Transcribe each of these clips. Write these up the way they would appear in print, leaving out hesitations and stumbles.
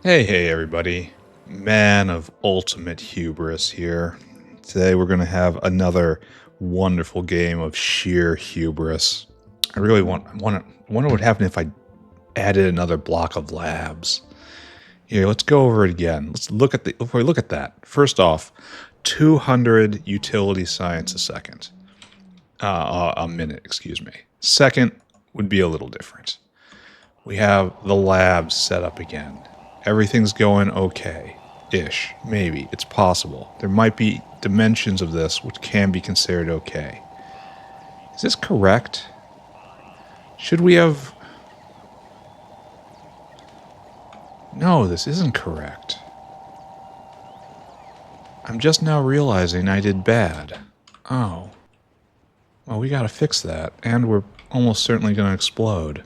Hey everybody. Man of ultimate hubris here. Today we're going to have another wonderful game of sheer hubris. I really wonder what would happen if I added another block of labs. Here, let's go over it again. Look at that. First off, 200 utility science a minute, excuse me. Second would be a little different. We have the labs set up again. Everything's going okay-ish. Maybe. It's possible. There might be dimensions of this which can be considered okay. Is this correct? Should we have... No, this isn't correct. I'm just now realizing I did bad. Oh. Well, we gotta fix that. And we're almost certainly gonna explode.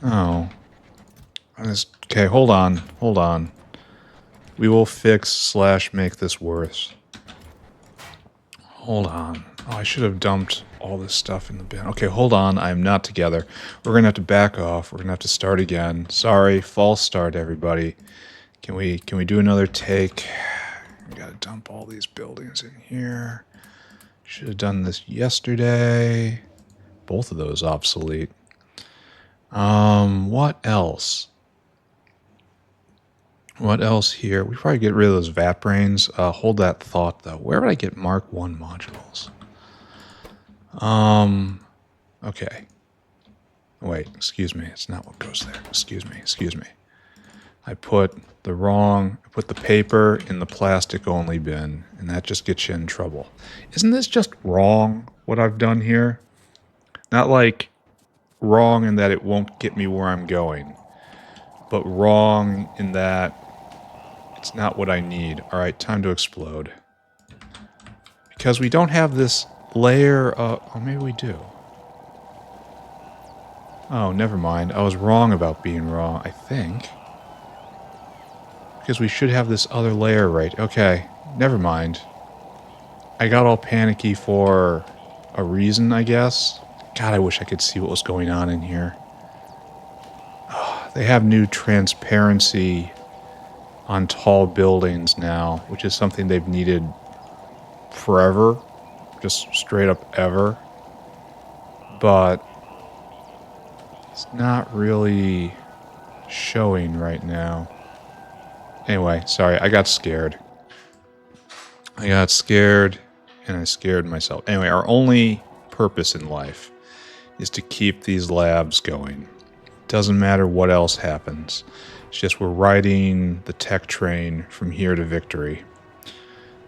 Oh. Okay, hold on. We will fix/make this worse. Hold on. Oh, I should have dumped all this stuff in the bin. Okay, hold on. I'm not together. We're going to have to back off. We're going to have to start again. Sorry, false start, everybody. Can we do another take? We got to dump all these buildings in here. Should have done this yesterday. Both of those obsolete. What else? What else here? We probably get rid of those vat brains. Hold that thought, though. Where would I get Mark 1 modules? Okay. Wait, excuse me. It's not what goes there. Excuse me. I put the paper in the plastic only bin, and that just gets you in trouble. Isn't this just wrong, what I've done here? Not like wrong in that it won't get me where I'm going, but wrong in that it's not what I need. Alright, time to explode. Because we don't have this layer of... Oh, maybe we do. Oh, never mind. I was wrong about being wrong, I think. Because we should have this other layer, right? Okay, never mind. I got all panicky for a reason, I guess. God, I wish I could see what was going on in here. Oh, they have new transparency on tall buildings now, which is something they've needed forever. Just straight up ever. But it's not really showing right now. Anyway, sorry, I got scared. And I scared myself. Anyway, our only purpose in life is to keep these labs going. Doesn't matter what else happens. It's just we're riding the tech train from here to victory.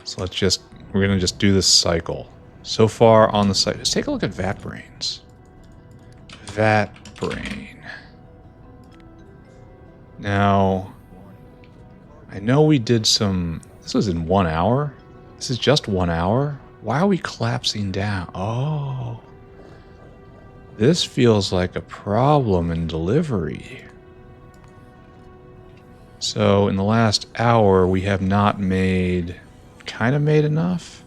So we're going to just do this cycle. So far on the site, let's take a look at vat brains. Vat brain. Now, I know we did some... This was in 1 hour? This is just 1 hour? Why are we collapsing down? Oh. This feels like a problem in delivery. So, in the last hour, we have not made... kind of made enough?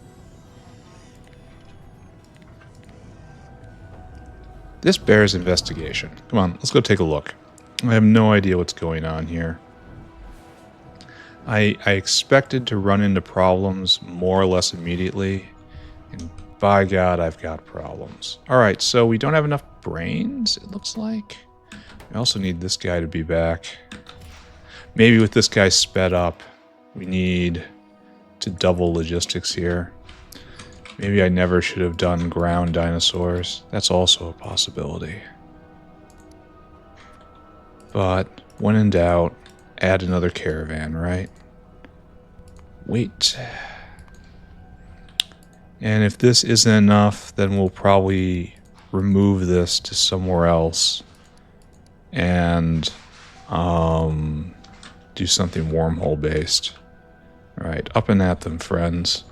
This bears investigation. Come on, let's go take a look. I have no idea what's going on here. I expected to run into problems more or less immediately, and by God, I've got problems. Alright, so we don't have enough brains, it looks like. We also need this guy to be back. Maybe with this guy sped up, we need to double logistics here. Maybe I never should have done ground dinosaurs. That's also a possibility. But when in doubt, add another caravan, right? Wait. And if this isn't enough, then we'll probably remove this to somewhere else and do something wormhole based. Alright, up and at them, friends.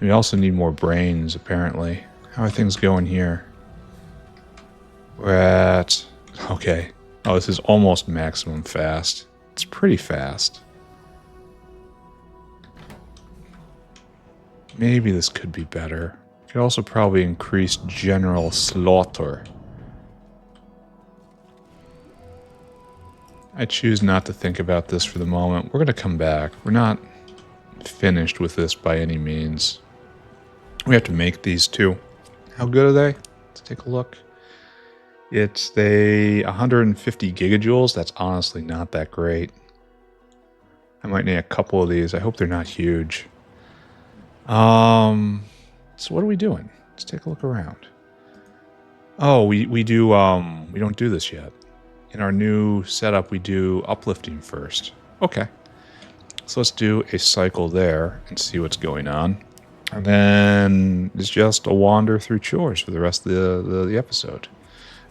We also need more brains, apparently. How are things going here? We're at... Okay. Oh, this is almost maximum fast. It's pretty fast. Maybe this could be better. Could also probably increase general slaughter. I choose not to think about this for the moment. We're going to come back. We're not finished with this by any means. We have to make these too. How good are they? Let's take a look. It's 150 gigajoules. That's honestly not that great. I might need a couple of these. I hope they're not huge. So what are we doing? Let's take a look around. Oh, we don't do this yet. In our new setup, we do uplifting first. Okay. So let's do a cycle there and see what's going on. And then it's just a wander through chores for the rest of the episode.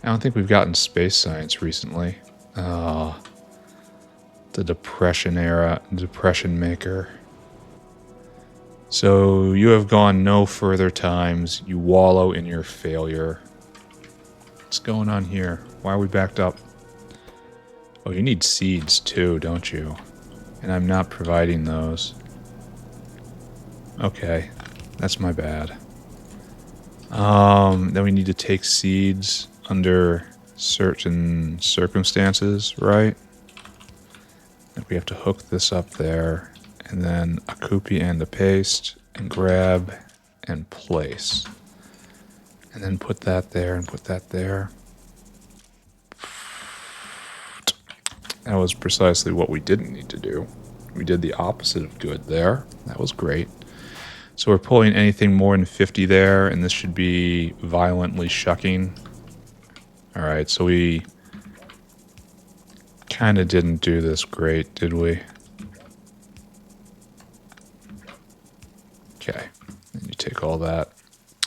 I don't think we've gotten space science recently. The Depression era, Depression maker. So you have gone no further times. You wallow in your failure. What's going on here? Why are we backed up? Oh, you need seeds too, don't you? And I'm not providing those. Okay, that's my bad. Then we need to take seeds under certain circumstances, right? And we have to hook this up there, and then a copy and the paste, and grab and place. And then put that there and put that there. That was precisely what we didn't need to do. We did the opposite of good there. That was great. So we're pulling anything more than 50 there, and this should be violently shucking. All right, so we kind of didn't do this great, did we? Okay, and you take all that.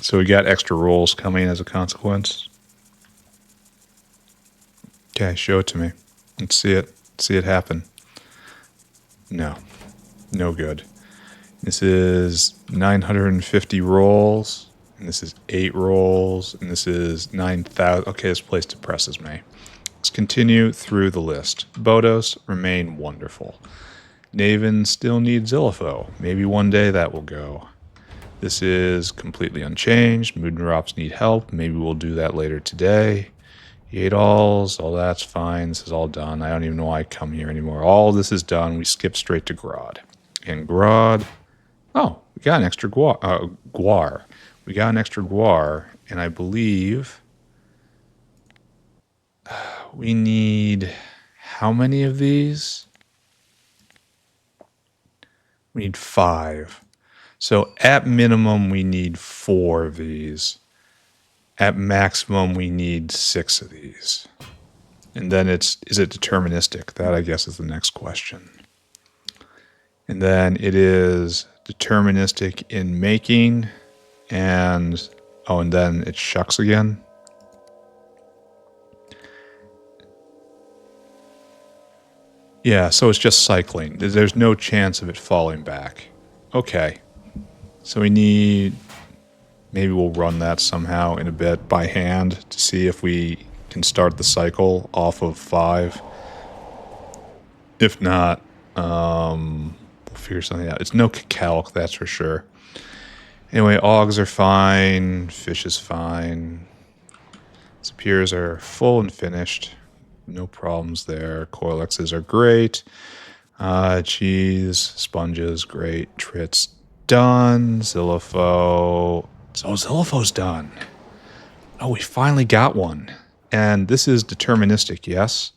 So we got extra rolls coming as a consequence. Okay, show it to me. Let's see it. See it happen. No. No good. This is 950 rolls, and this is 8 rolls, and this is 9,000. Okay, this place depresses me. Let's continue through the list. Bodos remain wonderful. Naven still needs Xhyliphoe. Maybe one day that will go. This is completely unchanged. Moodrops need help. Maybe we'll do that later today. Yadals, all that's fine. This is all done. I don't even know why I come here anymore. All this is done. We skip straight to Grodd. And Grodd... Oh, we got an extra guar. We got an extra guar, and I believe we need how many of these? We need 5. So at minimum, we need 4 of these. At maximum, we need 6 of these. And then is it deterministic? That, I guess, is the next question. And then it is deterministic in making, and then it shucks again. Yeah, so it's just cycling. There's no chance of it falling back. Okay. So maybe we'll run that somehow in a bit by hand to see if we can start the cycle off of 5. If not, we'll figure something out. It's no calc, that's for sure. Anyway, augs are fine. Fish is fine. Spears are full and finished. No problems there. Coilexes are great. Cheese, sponges, great. Trits, done. Xhyliphoe. So Xyliphoe's done. Oh, we finally got one. And this is deterministic, yes?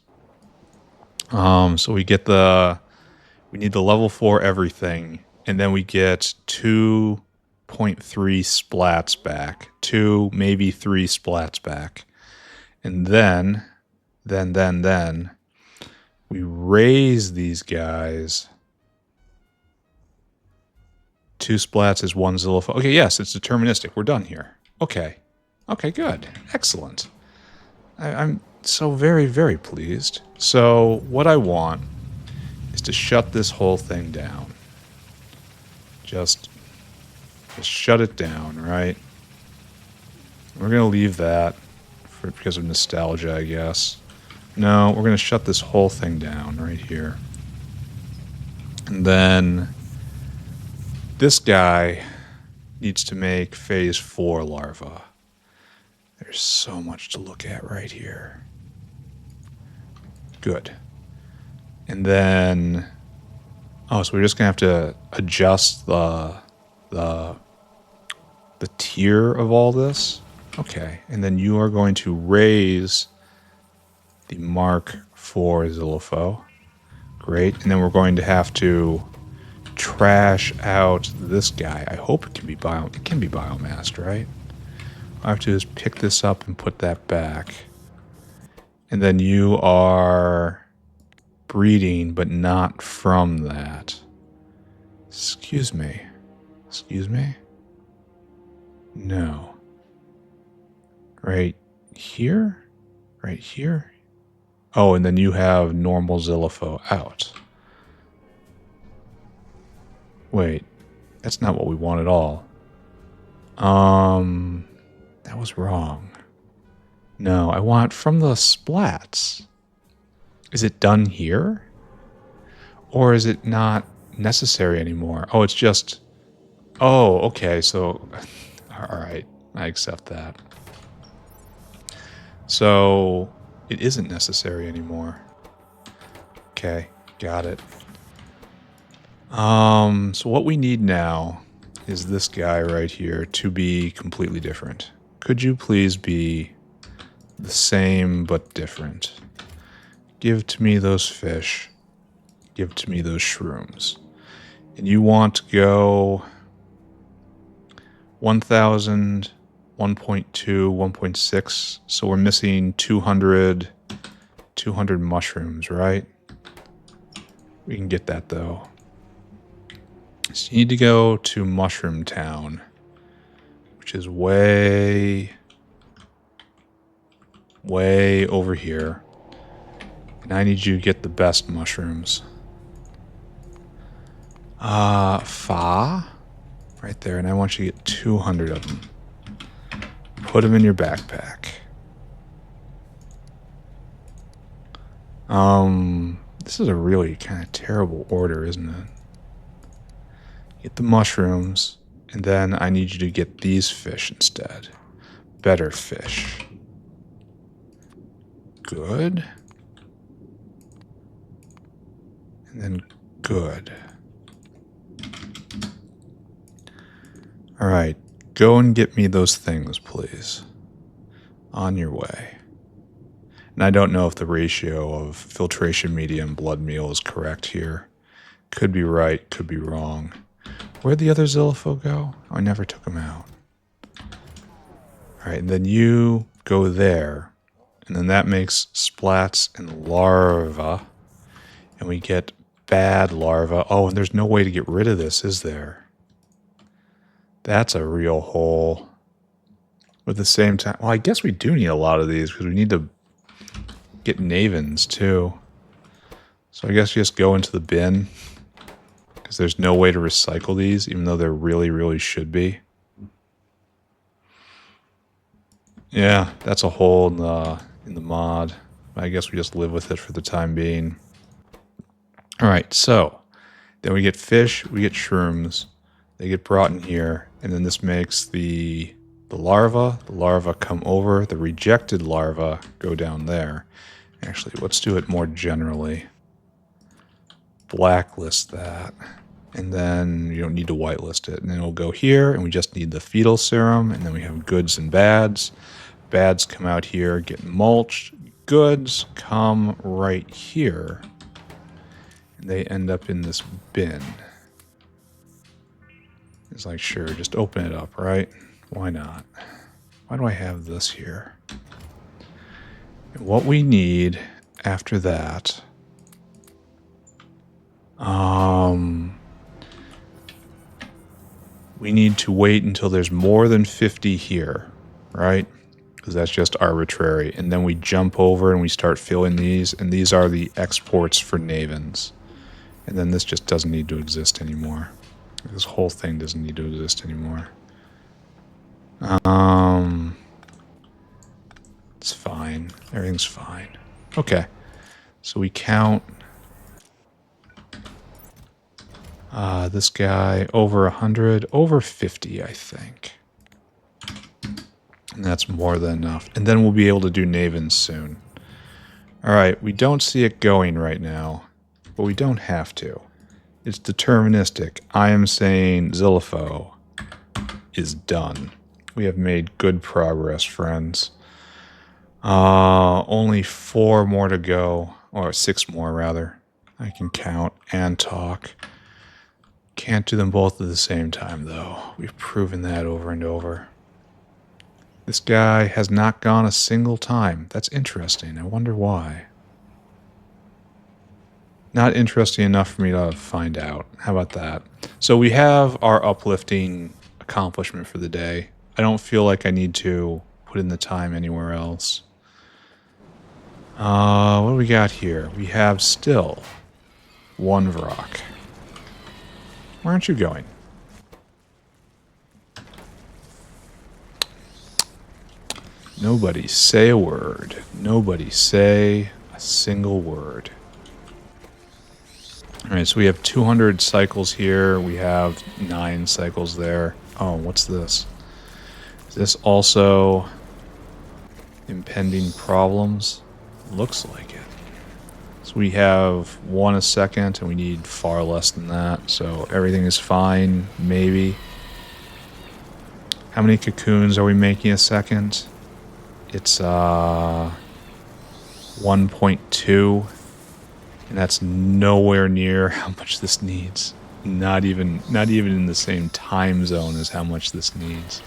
So we need the level 4 everything, and then we get 2.3 splats back. 2, maybe 3 splats back. And then we raise these guys. 2 splats is 1 Xhyliphoe. Okay, yes, it's deterministic. We're done here. Okay. Okay, good. Excellent. I'm so very, very pleased. So what I want is to shut this whole thing down. Just shut it down, right? We're going to leave that because of nostalgia, I guess. No, we're going to shut this whole thing down right here. And then this guy needs to make phase 4 larva. There's so much to look at right here. Good. And then, oh, so we're just gonna have to adjust the tier of all this. Okay, and then you are going to raise the mark for Xhyliphoe. Great, and then we're going to have to trash out this guy. I hope it can be biomassed, right? I have to just pick this up and put that back. And then you are breeding, but not from that. Excuse me. Excuse me? No. Right here? Right here? Oh, and then you have normal Xhyliphoe out. Wait, that's not what we want at all. That was wrong. No, I want from the splats. Is it done here? Or is it not necessary anymore? Oh, it's just... Oh, okay, so... Alright, I accept that. So, it isn't necessary anymore. Okay, got it. So what we need now is this guy right here to be completely different. Could you please be the same but different? Give to me those fish. Give to me those shrooms. And you want to go 1,000, 1.2, 1.6. So we're missing 200 mushrooms, right? We can get that though. So you need to go to Mushroom Town, which is way over here. And I need you to get the best mushrooms. Fa, right there, and I want you to get 200 of them. Put them in your backpack. This is a really kind of terrible order, isn't it? Get the mushrooms, and then I need you to get these fish instead. Better fish. Good. And then good. Alright, go and get me those things, please. On your way. And I don't know if the ratio of filtration media and blood meal is correct here. Could be right, could be wrong. Where'd the other Xhyliphoe go? Oh, I never took him out. Alright, and then you go there. And then that makes splats and larvae. And we get bad larvae. Oh, and there's no way to get rid of this, is there? That's a real hole. At the same time, well, I guess we do need a lot of these because we need to get Navens too. So I guess just go into the bin because there's no way to recycle these, even though there really, really should be. Yeah, that's a hole in the mod. I guess we just live with it for the time being. All right, so then we get fish, we get shrooms. They get brought in here, and then this makes the larva. The larva come over. The rejected larva go down there. Actually, let's do it more generally. Blacklist that. And then you don't need to whitelist it. And then it'll go here, and we just need the fetal serum, and then we have goods and bads. Bads come out here, get mulched. Goods come right here. And they end up in this bin. It's like, sure, just open it up, right? Why not? Why do I have this here? And what we need after that, we need to wait until there's more than 50 here, right? Because that's just arbitrary. And then we jump over and we start filling these, and these are the exports for Navens. And then this just doesn't need to exist anymore. This whole thing doesn't need to exist anymore. It's fine. Everything's fine. Okay. So we count this guy over 100, over 50, I think. And that's more than enough. And then we'll be able to do Navens soon. Alright, we don't see it going right now. but we don't have to. It's deterministic. I am saying Xhyliphoe is done. We have made good progress, friends. Only 4 more to go, or 6 more rather. I can count and talk. Can't do them both at the same time, though. We've proven that over and over. This guy has not gone a single time. That's interesting. I wonder why. Not interesting enough for me to find out. How about that? So we have our uplifting accomplishment for the day. I don't feel like I need to put in the time anywhere else. What do we got here? We have still 1 Vrock. Where aren't you going? Nobody say a word. Nobody say a single word. Alright, so we have 200 cycles here. We have 9 cycles there. Oh, what's this? Is this also impending problems? Looks like it. So we have 1 a second, and we need far less than that. So everything is fine, maybe. How many cocoons are we making a second? It's 1.2, and that's nowhere near how much this needs. Not even in the same time zone as how much this needs.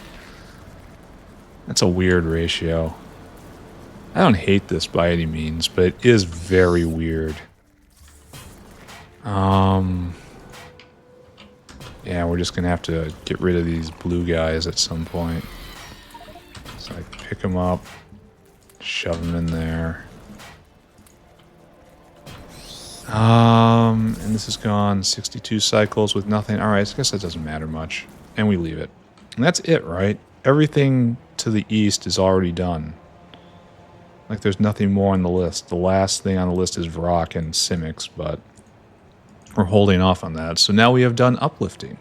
That's a weird ratio. I don't hate this by any means, but it is very weird. Yeah, we're just gonna have to get rid of these blue guys at some point. So I pick them up, shove them in there. And this has gone 62 cycles with nothing. Alright, I guess that doesn't matter much. And we leave it. And that's it, right? Everything to the east is already done. Like, there's nothing more on the list. The last thing on the list is Vrock and Simics, but we're holding off on that. So now we have done uplifting.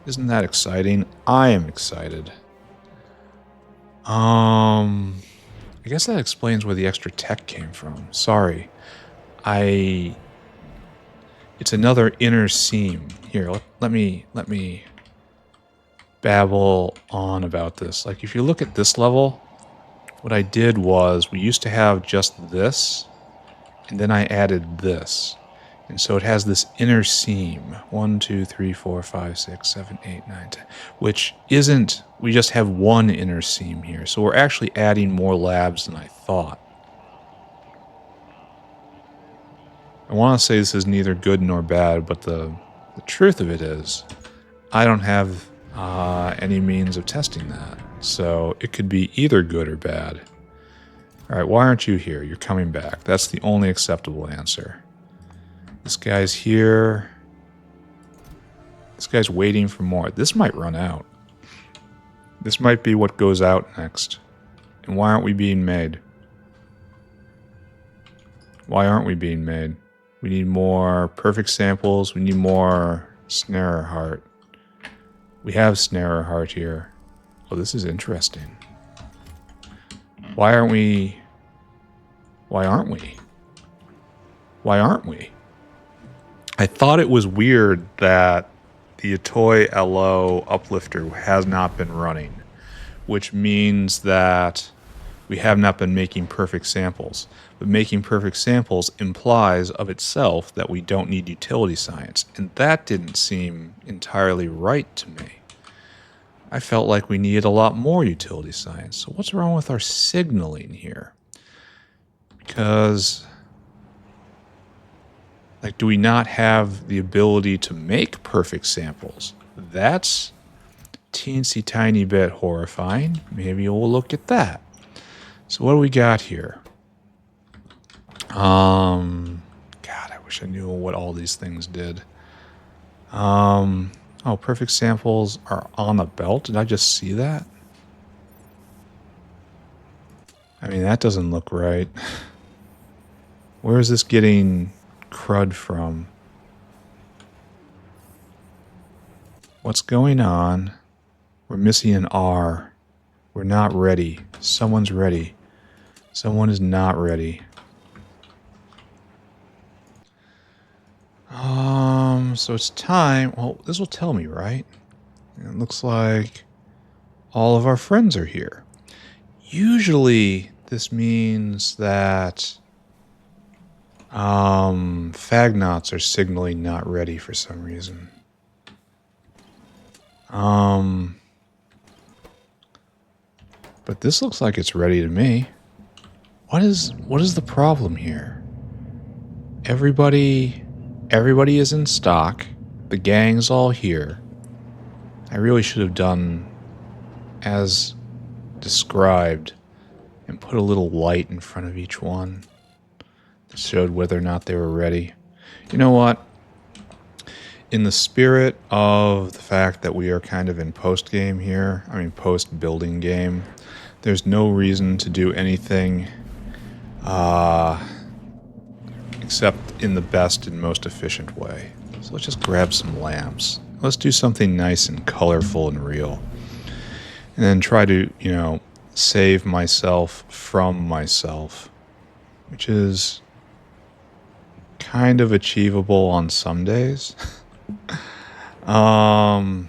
Isn't that exciting? I am excited. I guess that explains where the extra tech came from. Sorry. It's another inner seam. Here, let me babble on about this. Like, if you look at this level, what I did was we used to have just this, and then I added this. And so it has this inner seam. 1, 2, 3, 4, 5, 6, 7, 8, 9, 10. Which isn't, we just have one inner seam here. So we're actually adding more labs than I thought. I want to say this is neither good nor bad, but the truth of it is, I don't have any means of testing that. So it could be either good or bad. Alright, why aren't you here? You're coming back. That's the only acceptable answer. This guy's here. This guy's waiting for more. This might run out. This might be what goes out next. And why aren't we being made? Why aren't we being made? We need more perfect samples. We need more snare heart. We have snare heart here. Oh, this is interesting. Why aren't we? Why aren't we? Why aren't we? I thought it was weird that the Atoy LO uplifter has not been running, which means that we have not been making perfect samples. But making perfect samples implies of itself that we don't need utility science, and that didn't seem entirely right to me. I felt like we needed a lot more utility science. So what's wrong with our signaling here? Because, like, do we not have the ability to make perfect samples? That's teensy tiny bit horrifying. Maybe we'll look at that. So what do we got here? God, I wish I knew what all these things did. Oh, perfect samples are on the belt. Did I just see that? I mean, that doesn't look right. Where is this getting crud from? What's going on? We're missing an R. We're not ready. Someone's ready. Someone is not ready. So it's time. Well, this will tell me, right? It looks like all of our friends are here. Usually, this means that Fagnots are signaling not ready for some reason. But this looks like it's ready to me. What is the problem here? Everybody is in stock. The gang's all here. I really should have done as described and put a little light in front of each one that showed whether or not they were ready. You know what? In the spirit of the fact that we are kind of in post-game here, I mean post-building game, there's no reason to do anything except in the best and most efficient way. So let's just grab some lamps. Let's do something nice and colorful and real. And then try to, you know, save myself from myself, which is kind of achievable on some days. So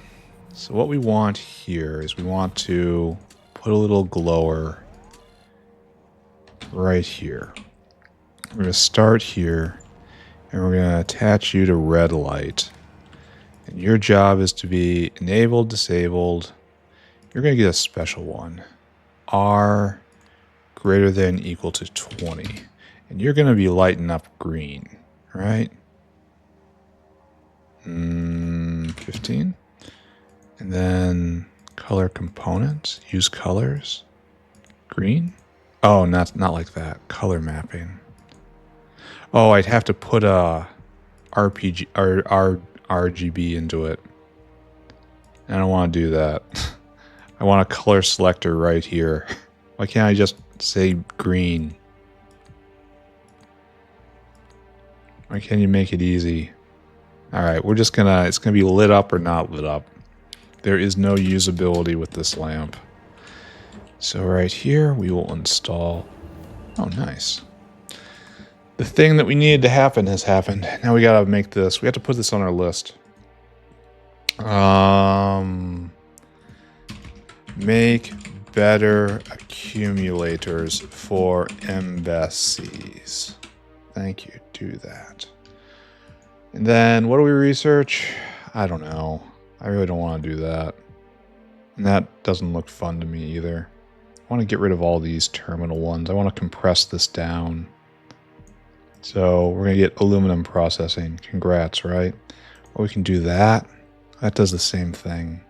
what we want here is we want to put a little glower right here. We're going to start here, and we're going to attach you to red light. And your job is to be enabled, disabled. You're going to get a special one. R greater than equal to 20. And you're going to be lighting up green, right? 15. And then color components, use colors. Green? Oh, not like that. Color mapping. Oh, I'd have to put a RPG or RGB into it. I don't want to do that. I want a color selector right here. Why can't I just say green? Why can't you make it easy? Alright, we're just gonna, it's gonna be lit up or not lit up. There is no usability with this lamp. So right here, we will install, oh nice. The thing that we needed to happen has happened. Now we gotta make this, we have to put this on our list. Make better accumulators for embassies. Thank you, do that. And then what do we research? I don't know. I really don't want to do that. And that doesn't look fun to me either. I want to get rid of all these terminal ones. I want to compress this down. So we're going to get aluminum processing. Congrats, right? Or we can do that. That does the same thing.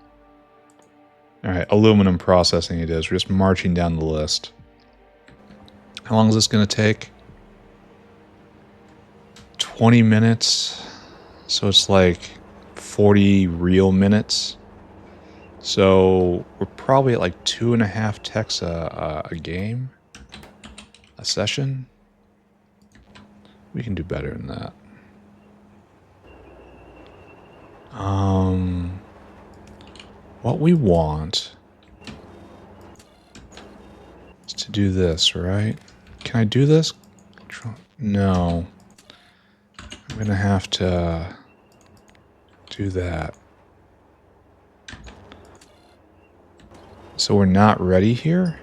Alright, aluminum processing it is. We're just marching down the list. How long is this going to take? 20 minutes. So it's like 40 real minutes. So we're probably at like 2.5 techs a game. A session. We can do better than that. What we want is to do this, right? Can I do this? No. I'm gonna have to do that. So we're not ready here?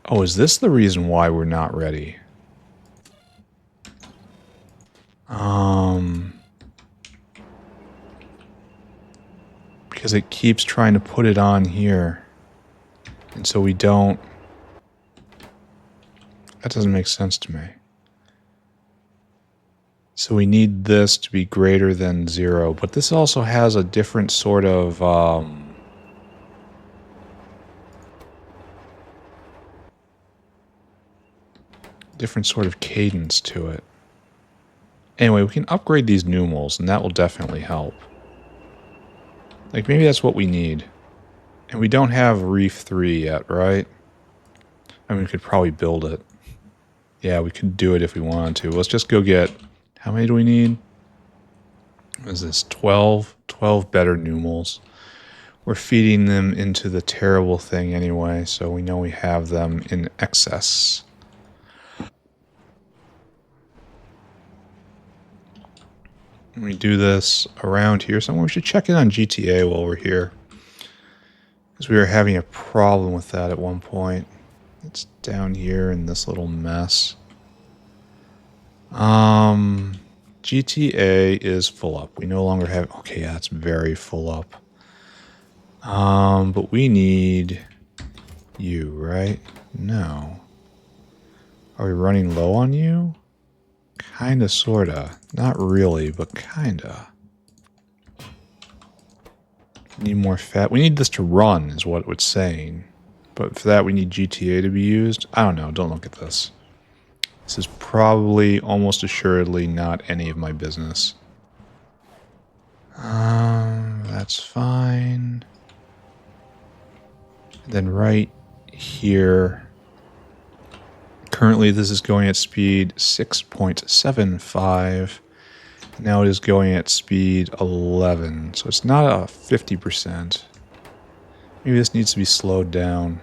Oh, is this the reason why we're not ready? Because it keeps trying to put it on here. And so we don't... That doesn't make sense to me. So we need this to be greater than 0. But this also has a different sort of... different sort of cadence to it. Anyway, we can upgrade these numals, and that will definitely help. Like, maybe that's what we need. And we don't have Reef 3 yet, right? I mean, we could probably build it. Yeah, we could do it if we wanted to. Let's just go get... How many do we need? What is this? 12? 12 better numals. We're feeding them into the terrible thing anyway, so we know we have them in excess. We do this around here somewhere. We should check in on GTA while we're here. Because we were having a problem with that at one point. It's down here in this little mess. GTA is full up. We no longer have... Okay, yeah, it's very full up. But we need you, right? No. Are we running low on you? Kinda, sorta. Not really, but kinda. Need more fat. We need this to run, is what it's saying. But for that, we need GTA to be used. I don't know. Don't look at this. This is probably, almost assuredly, not any of my business. That's fine. And then right here... Currently, this is going at speed 6.75. Now it is going at speed 11. So it's not a 50%. Maybe this needs to be slowed down.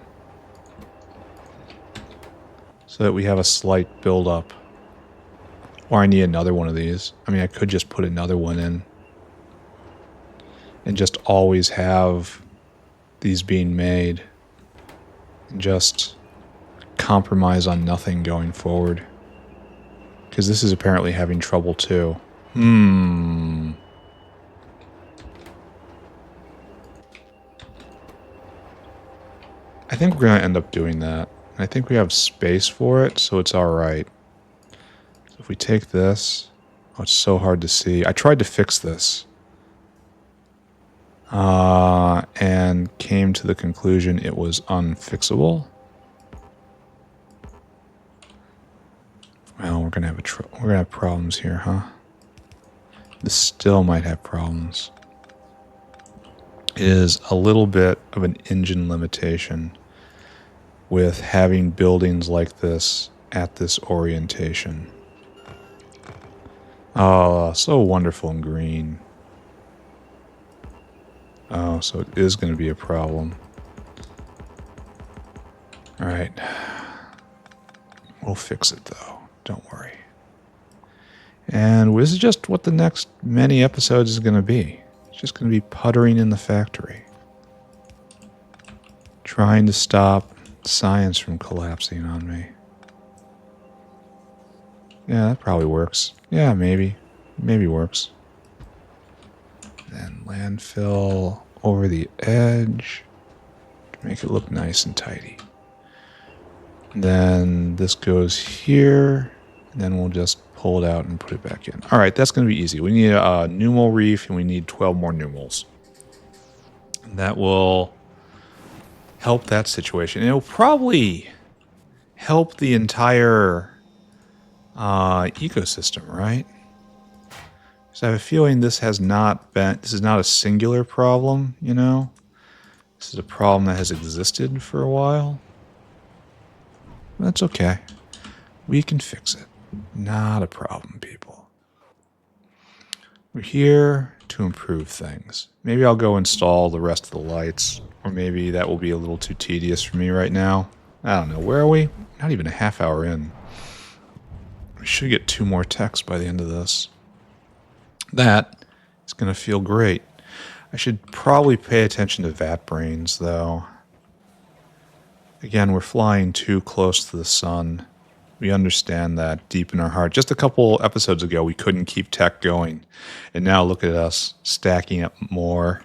So that we have a slight build-up. Or I need another one of these. I mean, I could just put another one in. And just always have these being made. And just... compromise on nothing going forward. Because this is apparently having trouble too. I think we're going to end up doing that. I think we have space for it, so it's alright. So if we take this... Oh, it's so hard to see. I tried to fix this. And came to the conclusion it was unfixable. Well, we're gonna have problems here, huh? This still might have problems. It is a little bit of an engine limitation with having buildings like this at this orientation. Oh, so wonderful and green. Oh, so it is going to be a problem. All right. We'll fix it, though. Don't worry. And this is just what the next many episodes is going to be. It's just going to be puttering in the factory. Trying to stop science from collapsing on me. Yeah, that probably works. Yeah, maybe. Maybe works. Then landfill over the edge to make it look nice and tidy. Then this goes here. And then we'll just pull it out and put it back in. All right, that's going to be easy. We need a pneumal reef, and we need 12 more pneumals. And that will help that situation. And it'll probably help the entire ecosystem, right? So I have a feeling this is not a singular problem, you know? This is a problem that has existed for a while. That's okay. We can fix it. Not a problem, people. We're here to improve things. Maybe I'll go install the rest of the lights, or maybe that will be a little too tedious for me right now. I don't know. Where are we? Not even a half hour in. We should get 2 more techs by the end of this. That is going to feel great. I should probably pay attention to vat brains, though. Again, we're flying too close to the sun. We understand that deep in our heart. Just a couple episodes ago, we couldn't keep tech going. And now look at us stacking up more.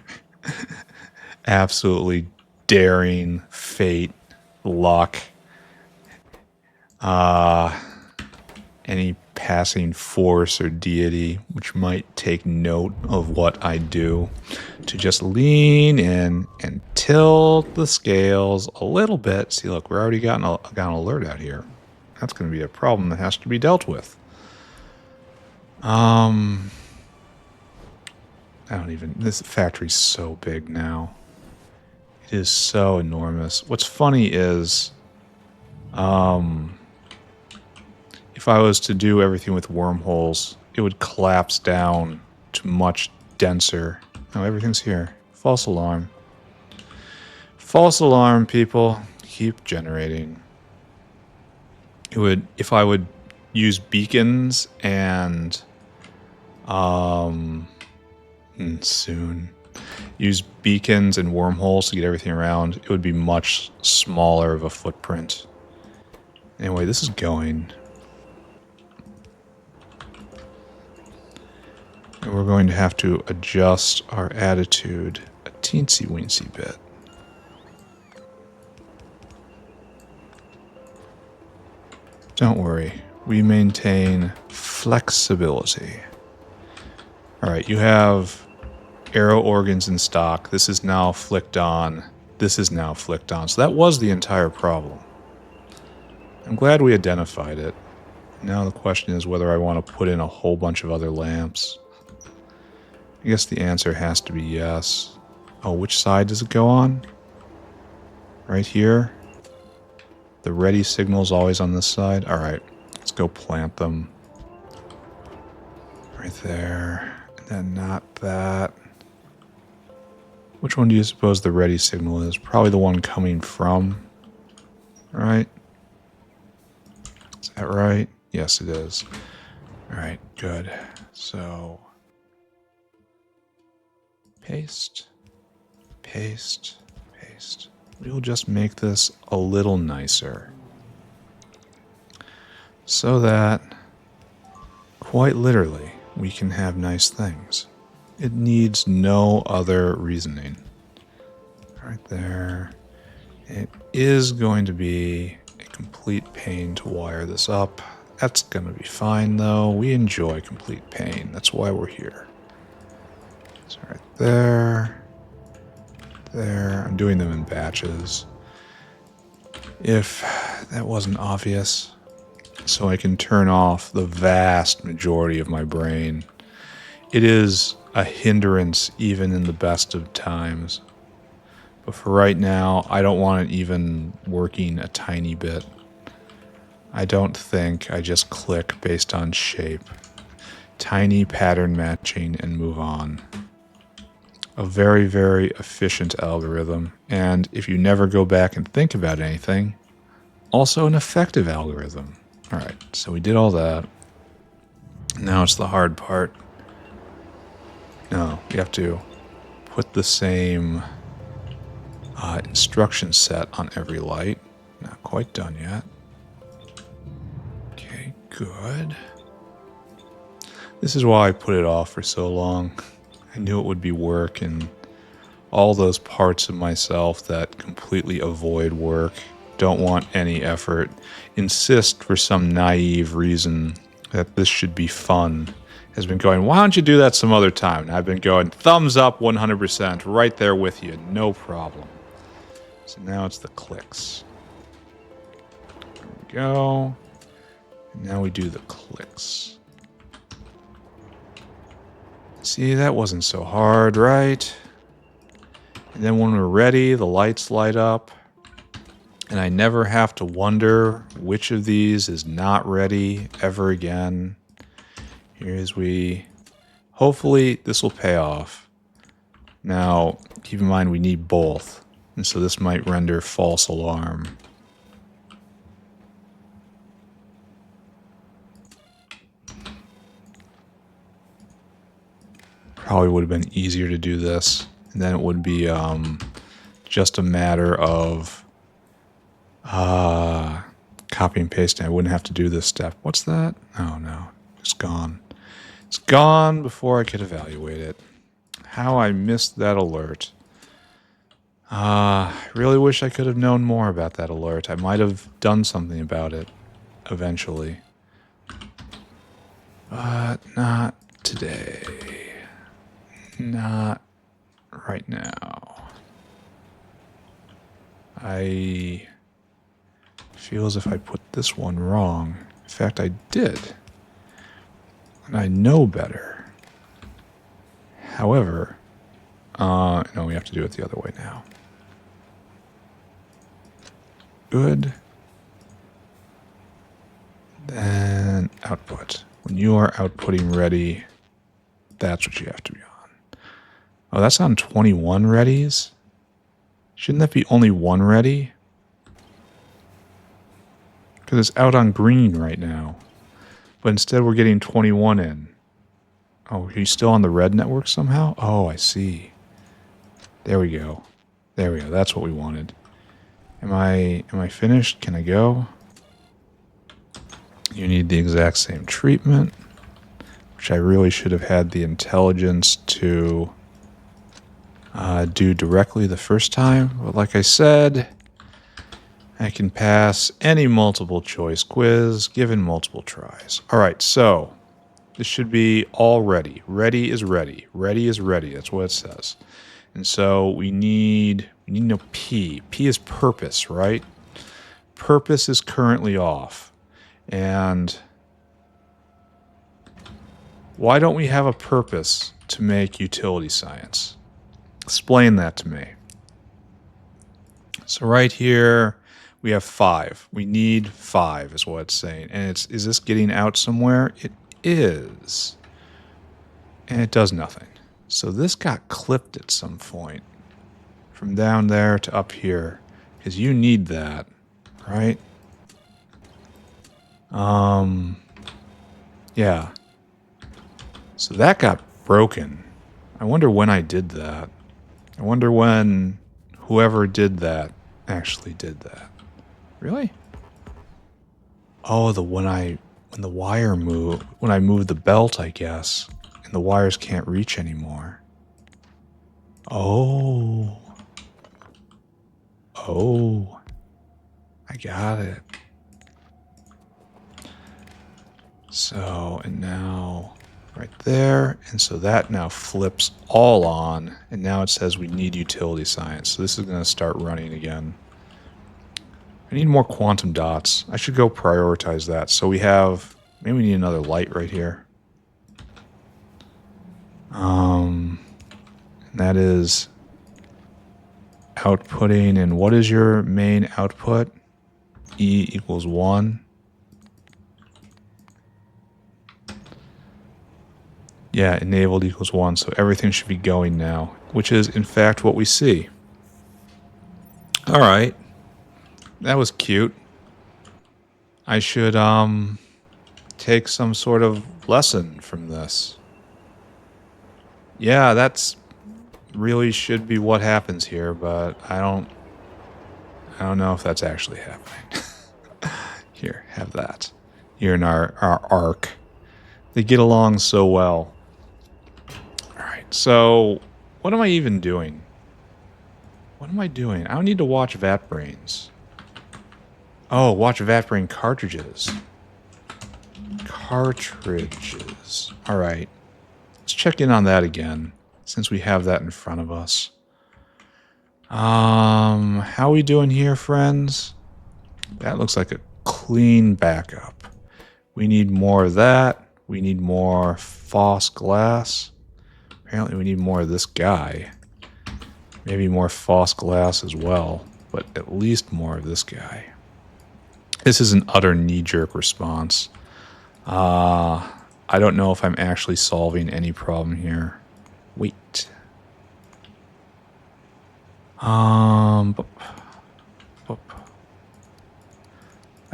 Absolutely daring fate, luck. Any passing force or deity which might take note of what I do to just lean in and tilt the scales a little bit. See, look, we're already got an alert out here. That's going to be a problem that has to be dealt with. This factory's so big now. It is so enormous. What's funny is, if I was to do everything with wormholes, it would collapse down to much denser. Oh, everything's here. False alarm. False alarm, people. Keep generating. It would, if I would use beacons and Soon. Use beacons and wormholes to get everything around. It would be much smaller of a footprint. Anyway, this is going. And we're going to have to adjust our attitude a teensy-weensy bit. Don't worry. We maintain flexibility. Alright, you have arrow organs in stock. This is now flicked on. This is now flicked on. So that was the entire problem. I'm glad we identified it. Now the question is whether I want to put in a whole bunch of other lamps. I guess the answer has to be yes. Oh, which side does it go on? Right here? The ready signal is always on this side? Alright, let's go plant them. Right there. And then not that. Which one do you suppose the ready signal is? Probably the one coming from. Right? Is that right? Yes, it is. Alright, good. So, paste, paste, paste. We will just make this a little nicer. So that, quite literally, we can have nice things. It needs no other reasoning. Right there. It is going to be a complete pain to wire this up. That's going to be fine, though. We enjoy complete pain. That's why we're here. So right there. There. I'm doing them in batches. If that wasn't obvious, so I can turn off the vast majority of my brain. It is a hindrance even in the best of times. But for right now, I don't want it even working a tiny bit. I don't think. I just click based on shape. Tiny pattern matching and move on. A very, very efficient algorithm. And if you never go back and think about anything, also an effective algorithm. Alright, so we did all that. Now it's the hard part. No, you have to put the same instruction set on every light. Not quite done yet. Okay, good. This is why I put it off for so long. I knew it would be work, and all those parts of myself that completely avoid work, don't want any effort, insist for some naive reason that this should be fun, has been going, why don't you do that some other time? And I've been going, thumbs up 100%, right there with you, no problem. So now it's the clicks. There we go. And now we do the clicks. See, that wasn't so hard, right? And then when we're ready, the lights light up. And I never have to wonder which of these is not ready ever again. Here's we... Hopefully this will pay off. Now, keep in mind we need both. And so this might render false alarm. Probably would have been easier to do this. And then it would be just a matter of copy and pasting. I wouldn't have to do this step. What's that? Oh no, it's gone. It's gone before I could evaluate it. How I missed that alert. I really wish I could have known more about that alert. I might have done something about it eventually. But not today. Not right now. I feel as if I put this one wrong. In fact, I did. And I know better. However, no, we have to do it the other way now. Good. Then output. When you are outputting ready, that's what you have to be on. Oh, that's on 21 readies? Shouldn't that be only one ready? Because it's out on green right now. But instead we're getting 21 in. Oh, he's still on the red network somehow? Oh, I see. There we go. There we go. That's what we wanted. Am I finished? Can I go? You need the exact same treatment, which I really should have had the intelligence to do directly the first time. But like I said, I can pass any multiple choice quiz given multiple tries. All right, so this should be all ready. Ready is ready. Ready is ready. That's what it says. And so we need to know P. P is purpose, right? Purpose is currently off. And why don't we have a purpose to make utility science? Explain that to me. So right here, we have 5. We need 5 is what it's saying. And is this getting out somewhere? It is. And it does nothing. So this got clipped at some point. From down there to up here. Because you need that, right? Yeah. So that got broken. I wonder when I did that. I wonder when whoever did that actually did that. Really? Oh, when the wire moved, when I moved the belt, I guess, and the wires can't reach anymore. Oh. Oh. I got it. So, and now right there, and so that now flips all on, and now it says we need utility science. So this is going to start running again. I need more quantum dots. I should go prioritize that. So we have, maybe we need another light right here. And that is outputting, and what is your main output? E equals 1. Yeah, enabled equals 1, so everything should be going now, which is in fact what we see. All right. That was cute. I should take some sort of lesson from this. Yeah, that's really should be what happens here, but I don't know if that's actually happening. Here, have that. Here in our arc. They get along so well. All right, so what am I even doing? What am I doing? I don't need to watch Vat Brains. Oh, watch Vat Brain cartridges. Cartridges. All right. Let's check in on that again, since we have that in front of us. How are we doing here, friends? That looks like a clean backup. We need more of that. We need more Foss glass. Apparently we need more of this guy. Maybe more Foss glass as well, but at least more of this guy. This is an utter knee-jerk response. I don't know if I'm actually solving any problem here. Wait. I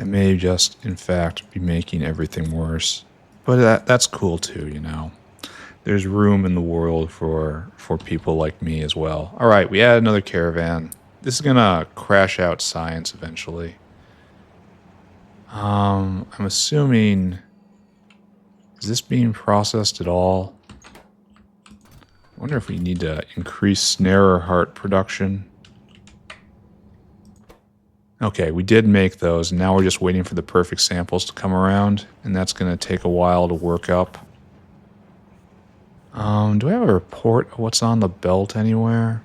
may just, in fact, be making everything worse. But that's cool too, you know. There's room in the world for people like me as well. All right, we add another caravan. This is gonna crash out science eventually. I'm assuming, is this being processed at all? I wonder if we need to increase snare or heart production. Okay, we did make those, and now we're just waiting for the perfect samples to come around, and that's going to take a while to work up. Do I have a report of what's on the belt anywhere?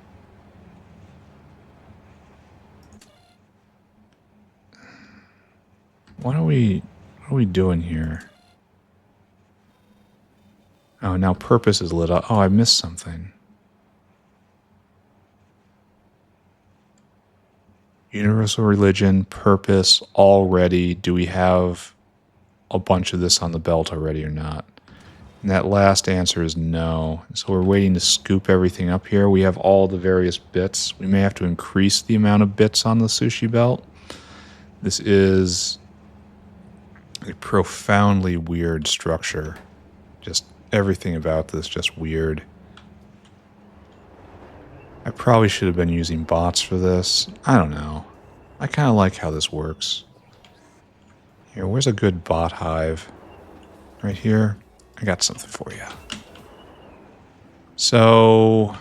What are we doing here? Oh, now purpose is lit up. Oh, I missed something. Universal religion, purpose, already. Do we have a bunch of this on the belt already or not? And that last answer is no. So we're waiting to scoop everything up here. We have all the various bits. We may have to increase the amount of bits on the sushi belt. This is a profoundly weird structure. Just everything about this just weird. I probably should have been using bots for this. I don't know. I kind of like how this works. Here, where's a good bot hive? Right here? I got something for you. So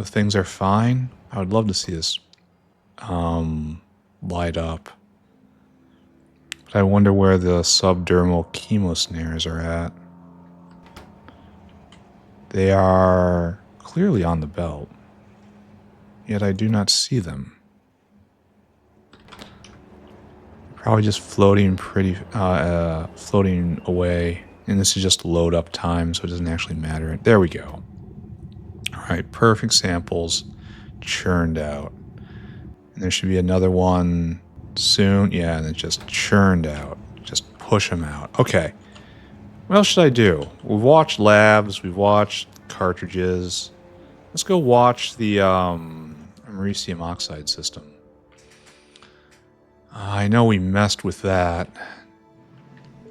things are fine. I would love to see this light up. But I wonder where the subdermal chemosnares are at. They are clearly on the belt, yet I do not see them. Probably just floating floating away. And this is just load up time, so it doesn't actually matter. There we go. All right, perfect samples churned out. And there should be another one soon. Yeah, and it just churned out. Just push them out. Okay. What else should I do? We've watched labs. We've watched cartridges. Let's go watch the americium oxide system. I know we messed with that.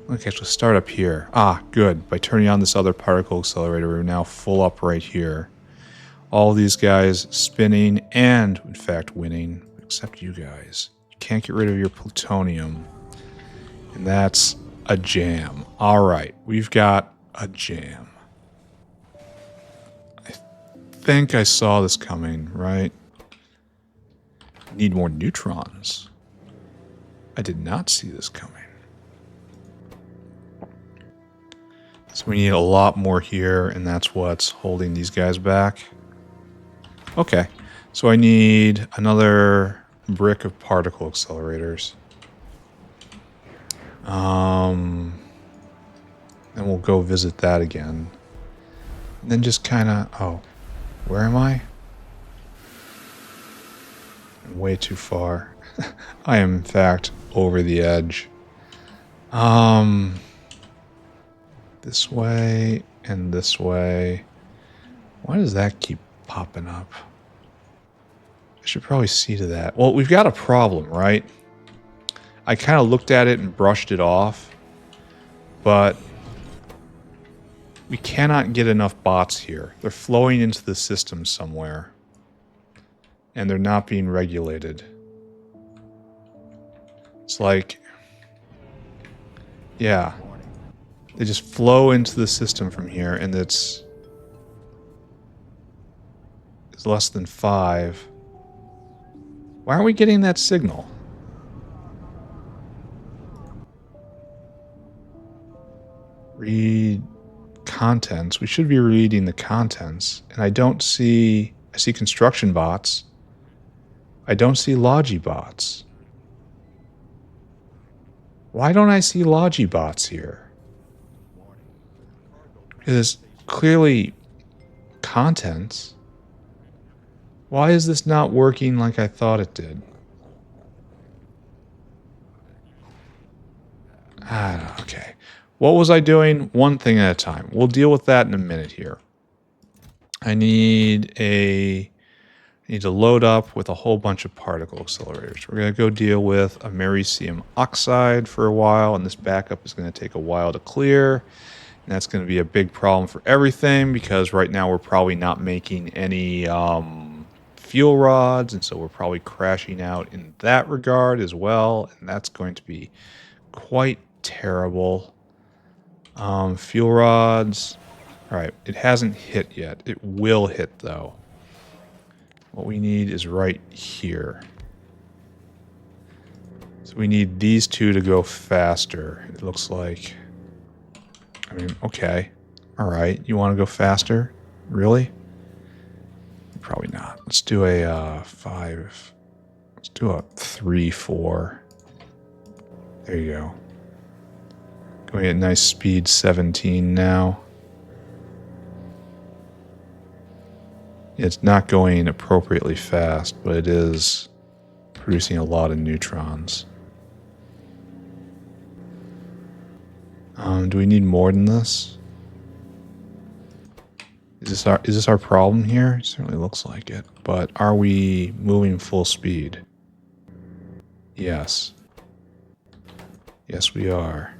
Okay, so start up here. Ah, good. By turning on this other particle accelerator, we're now full up right here. All these guys spinning and, in fact, winning. Except you guys. You can't get rid of your plutonium. And that's a jam. Alright, we've got a jam. I think I saw this coming, right? Need more neutrons. I did not see this coming. So we need a lot more here, and that's what's holding these guys back. Okay, so I need another brick of particle accelerators. And we'll go visit that again. And then just kind of... Oh, where am I? I'm way too far. I am, in fact, over the edge. This way and this way. Why does that keep popping up? I should probably see to that. Well, we've got a problem, right? I kind of looked at it and brushed it off, but we cannot get enough bots here. They're flowing into the system somewhere, and they're not being regulated. It's like, yeah, they just flow into the system from here, and it's less than 5. Why aren't we getting that signal? Read contents. We should be reading the contents. And I don't see... I see construction bots. I don't see Logi bots. Why don't I see Logi bots here? It is clearly contents. Why is this not working like I thought it did? Okay. What was I doing? One thing at a time. We'll deal with that in a minute here. I need to load up with a whole bunch of particle accelerators. We're going to go deal with americium oxide for a while, and this backup is going to take a while to clear. And that's going to be a big problem for everything, because right now we're probably not making any fuel rods, and so we're probably crashing out in that regard as well, and that's going to be quite terrible. Fuel rods. Alright, it hasn't hit yet. It will hit, though. What we need is right here. So we need these two to go faster, it looks like. I mean, okay. Alright, you want to go faster? Really? Probably not. Let's do a 5. Let's do a 3, 4. There you go. Going at nice speed 17 now. It's not going appropriately fast, but it is producing a lot of neutrons. Do we need more than this? Is this our problem here? It certainly looks like it. But are we moving full speed? Yes. Yes, we are.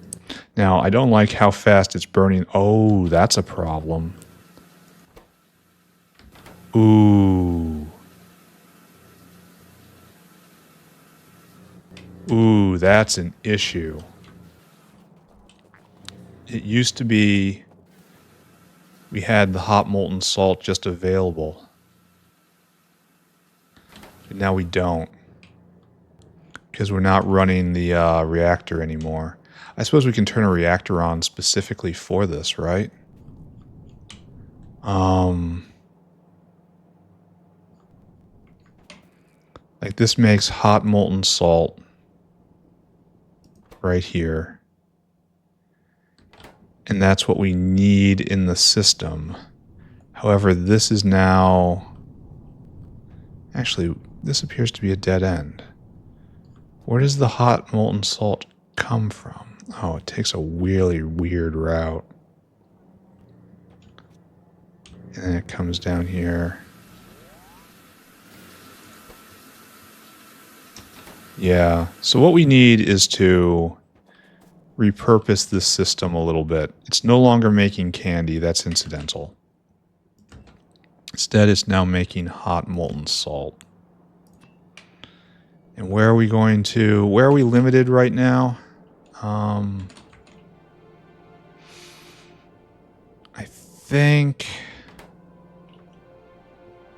Now, I don't like how fast it's burning. Oh, that's a problem. Ooh. Ooh, that's an issue. It used to be we had the hot molten salt just available. But now we don't. Because we're not running the reactor anymore. I suppose we can turn a reactor on specifically for this, right? Like this makes hot molten salt right here. And that's what we need in the system. However, this is now... Actually, this appears to be a dead end. Where does the hot molten salt come from? Oh, it takes a really weird route. And then it comes down here. Yeah, so what we need is to repurpose this system a little bit. It's no longer making candy, that's incidental. Instead, it's now making hot molten salt. And where are we going to... Where are we limited right now? I think...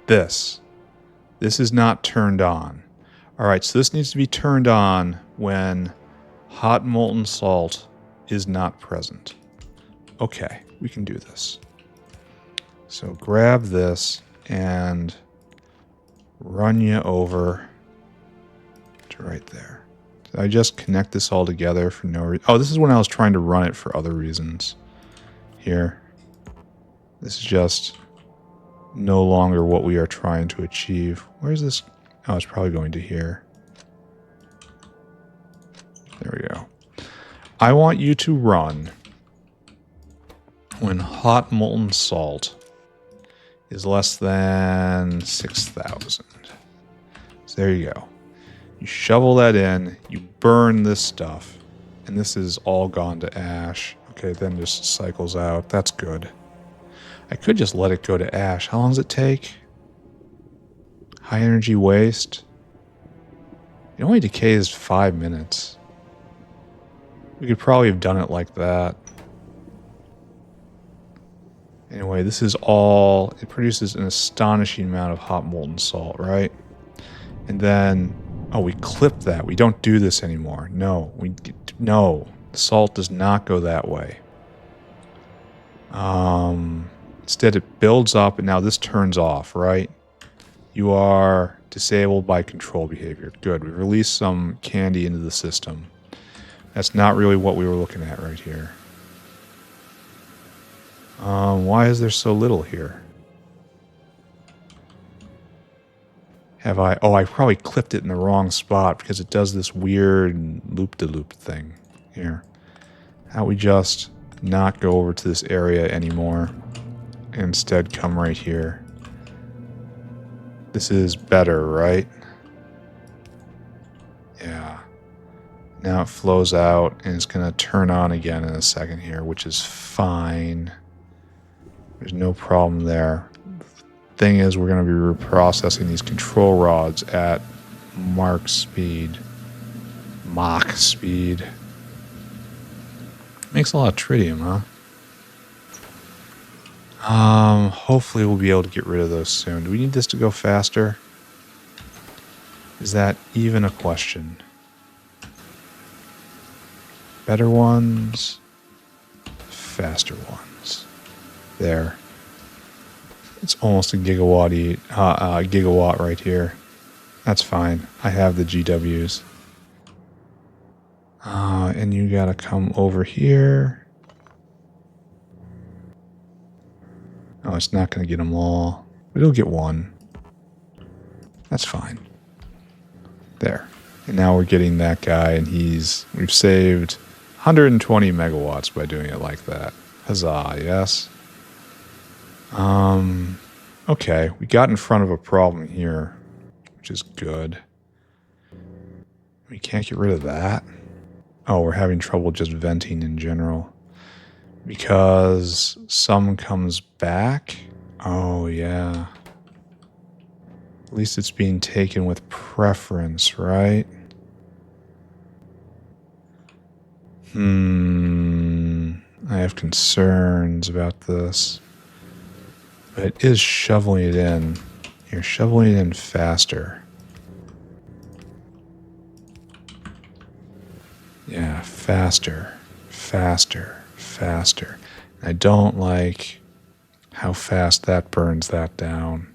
This is not turned on. Alright, so this needs to be turned on when hot molten salt is not present. Okay, we can do this. So grab this and run you over to right there. Did I just connect this all together for no reason? Oh, this is when I was trying to run it for other reasons. Here. This is just no longer what we are trying to achieve. Where's this? Oh, it's probably going to here. There we go. I want you to run when hot molten salt is less than 6,000. So there you go. You shovel that in, you burn this stuff, and this is all gone to ash. Okay, then just cycles out. That's good. I could just let it go to ash. How long does it take? High energy waste. It only decays 5 minutes. We could probably have done it like that. Anyway, this is all... It produces an astonishing amount of hot molten salt, right? And then... Oh, we clip that. We don't do this anymore. No. No. The salt does not go that way. Instead, it builds up, and now this turns off, right? You are disabled by control behavior. Good. We released some candy into the system. That's not really what we were looking at right here. Why is there so little here? Have I... Oh, I probably clipped it in the wrong spot because it does this weird loop-de-loop thing. Here. How we just not go over to this area anymore and instead come right here. This is better, right? Yeah. Now it flows out and it's going to turn on again in a second here, which is fine. There's no problem there. Thing is, we're going to be reprocessing these control rods at Mach speed. Makes a lot of tritium, huh? Hopefully we'll be able to get rid of those soon. Do we need this to go faster? Is that even a question? Better ones, faster ones. There. It's almost a gigawatt right here. That's fine. I have the GWs. And you gotta come over here. Oh, it's not gonna get them all. But it'll get one. That's fine. There. And now we're getting that guy, and we've saved 120 megawatts by doing it like that. Huzzah, yes? Okay, we got in front of a problem here, which is good. We can't get rid of that. Oh, we're having trouble just venting in general. Because some comes back? Oh, yeah. At least it's being taken with preference, right? I have concerns about this. But it is shoveling it in. You're shoveling it in faster. Yeah, faster, faster, faster. I don't like how fast that burns that down.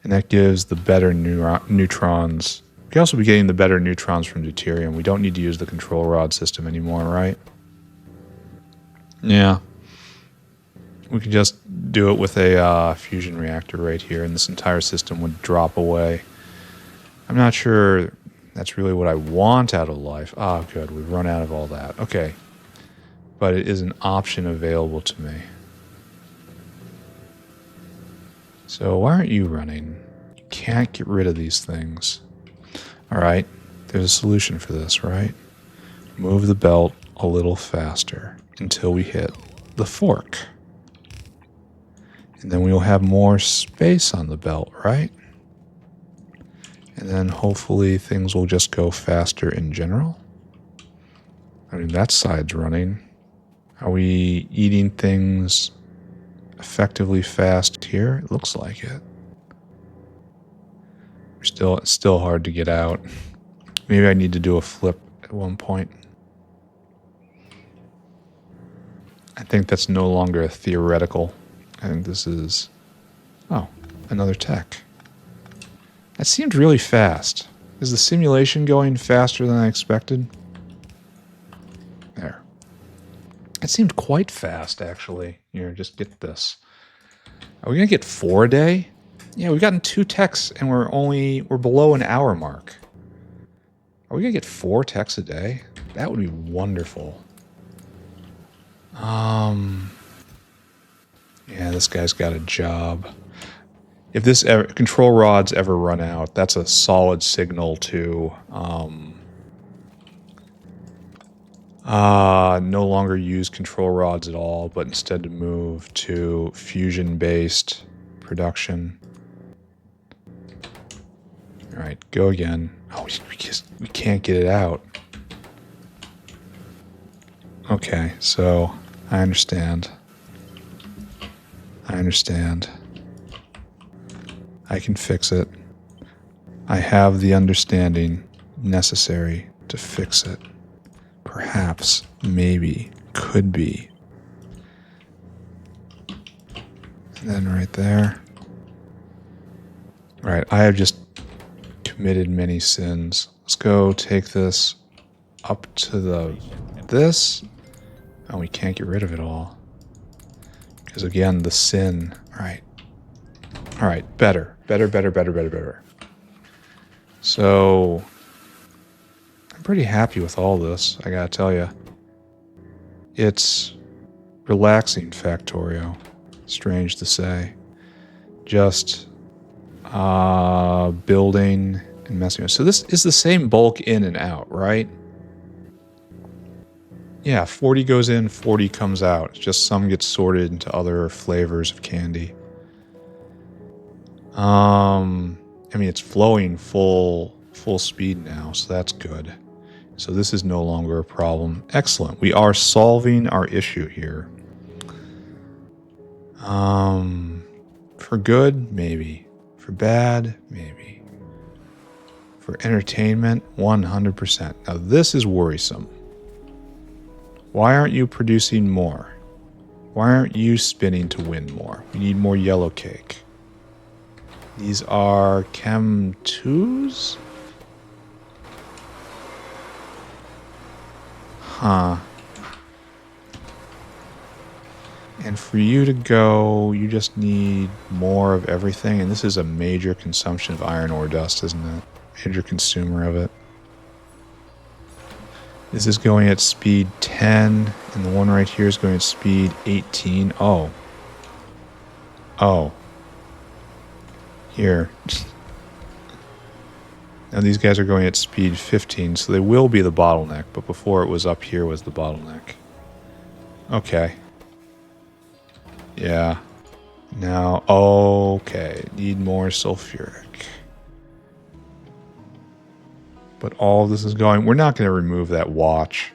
And that gives the better neutrons. We can also be getting the better neutrons from deuterium. We don't need to use the control rod system anymore, right? Yeah. We could just do it with a fusion reactor right here, and this entire system would drop away. I'm not sure that's really what I want out of life. Ah, good. We've run out of all that. Okay. But it is an option available to me. So why aren't you running? You can't get rid of these things. Alright, there's a solution for this, right? Move the belt a little faster until we hit the fork. And then we'll have more space on the belt, right? And then hopefully things will just go faster in general. I mean, that side's running. Are we eating things effectively fast here? It looks like it. It's still hard to get out. Maybe I need to do a flip at one point. I think that's no longer a theoretical. I think this is... Oh, another tech. That seemed really fast. Is the simulation going faster than I expected? There. It seemed quite fast, actually. Here, just get this. Are we going to get 4 a day? Yeah, we've gotten 2 techs, and we're below an hour mark. Are we going to get 4 techs a day? That would be wonderful. Yeah, this guy's got a job. If this control rods ever run out, that's a solid signal to no longer use control rods at all, but instead to move to fusion-based production. All right, go again. Oh, we can't get it out. Okay, so I understand. I understand. I can fix it. I have the understanding necessary to fix it. Perhaps, maybe, could be. And then right there. Right, I have just committed many sins. Let's go take this up to this. Oh, we can't get rid of it all. Because again, the sin. Alright. Alright, better. Better. So, I'm pretty happy with all this, I gotta tell you. It's relaxing, Factorio. Strange to say. Just building and messing with. So this is the same bulk in and out, right? Yeah, 40 goes in, 40 comes out. It's just some gets sorted into other flavors of candy. I mean, it's flowing full speed now, so that's good. So this is no longer a problem. Excellent. We are solving our issue here. For good, maybe. For bad, maybe. For entertainment, 100%. Now this is worrisome. Why aren't you producing more? Why aren't you spinning to win more? We need more yellow cake. These are Chem 2s? Huh. And for you to go, you just need more of everything. And this is a major consumption of iron ore dust, isn't it? Major consumer of it. This is going at speed 10, and the one right here is going at speed 18. Oh. Oh. Here. Now these guys are going at speed 15, so they will be the bottleneck, but before it was up here was the bottleneck. Okay. Yeah. Now, okay, need more sulfuric. But all this is going, we're not going to remove that watch.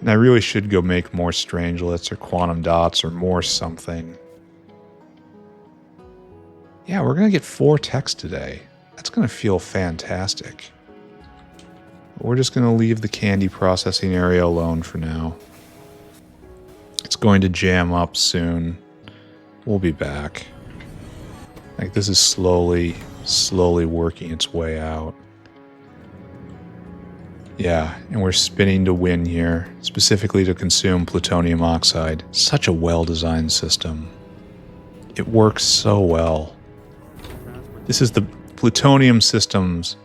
And I really should go make more strangelets or quantum dots or more something. Yeah, we're going to get 4 techs today. That's going to feel fantastic. We're just going to leave the candy processing area alone for now. It's going to jam up soon. We'll be back. Like, this is slowly working its way out. Yeah, and we're spinning to win here, specifically to consume plutonium oxide. Such a well-designed system. It works so well. This is the plutonium systems.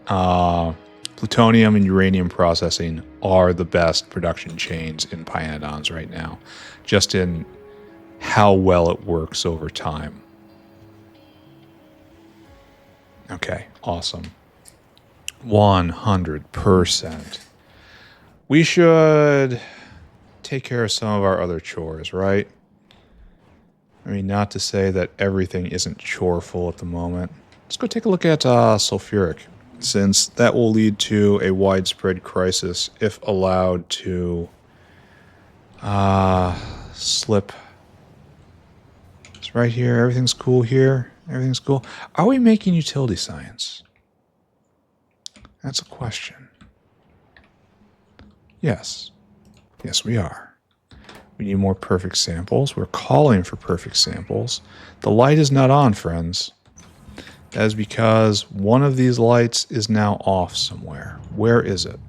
Plutonium and uranium processing are the best production chains in Pyanodons right now, just in how well it works over time. Okay, awesome. 100%. We should take care of some of our other chores, right? I mean, not to say that everything isn't choreful at the moment. Let's go take a look at sulfuric, since that will lead to a widespread crisis if allowed to slip. It's right here. Everything's cool here. Everything's cool. Are we making utility science? That's a question. Yes. Yes, we are. We need more perfect samples. We're calling for perfect samples. The light is not on, friends. That is because one of these lights is now off somewhere. Where is it?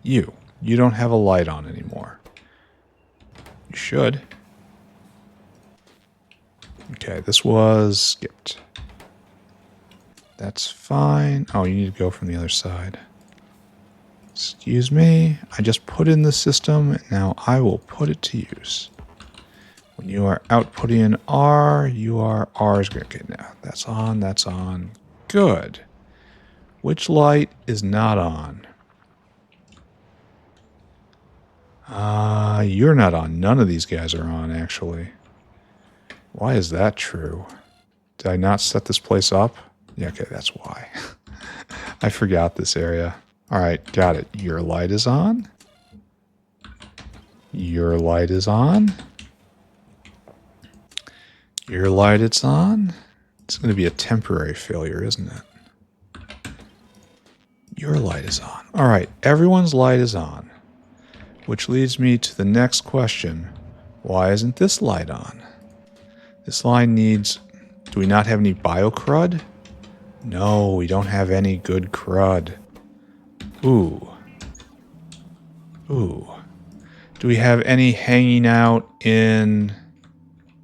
You. You don't have a light on anymore. You should. Okay, this was skipped. That's fine. Oh, you need to go from the other side. Excuse me. I just put in the system, and now I will put it to use. When you are outputting R, R is good. Okay, now that's on, that's on. Good. Which light is not on? You're not on. None of these guys are on, actually. Why is that true? Did I not set this place up? Yeah, okay, that's why. I forgot this area. All right, got it. Your light is on. Your light is on. Your light is on. It's going to be a temporary failure, isn't it? Your light is on. All right, everyone's light is on. Which leads me to the next question. Why isn't this light on? This line needs... Do we not have any bio-crud? No, we don't have any good crud. Ooh. Ooh. Do we have any hanging out in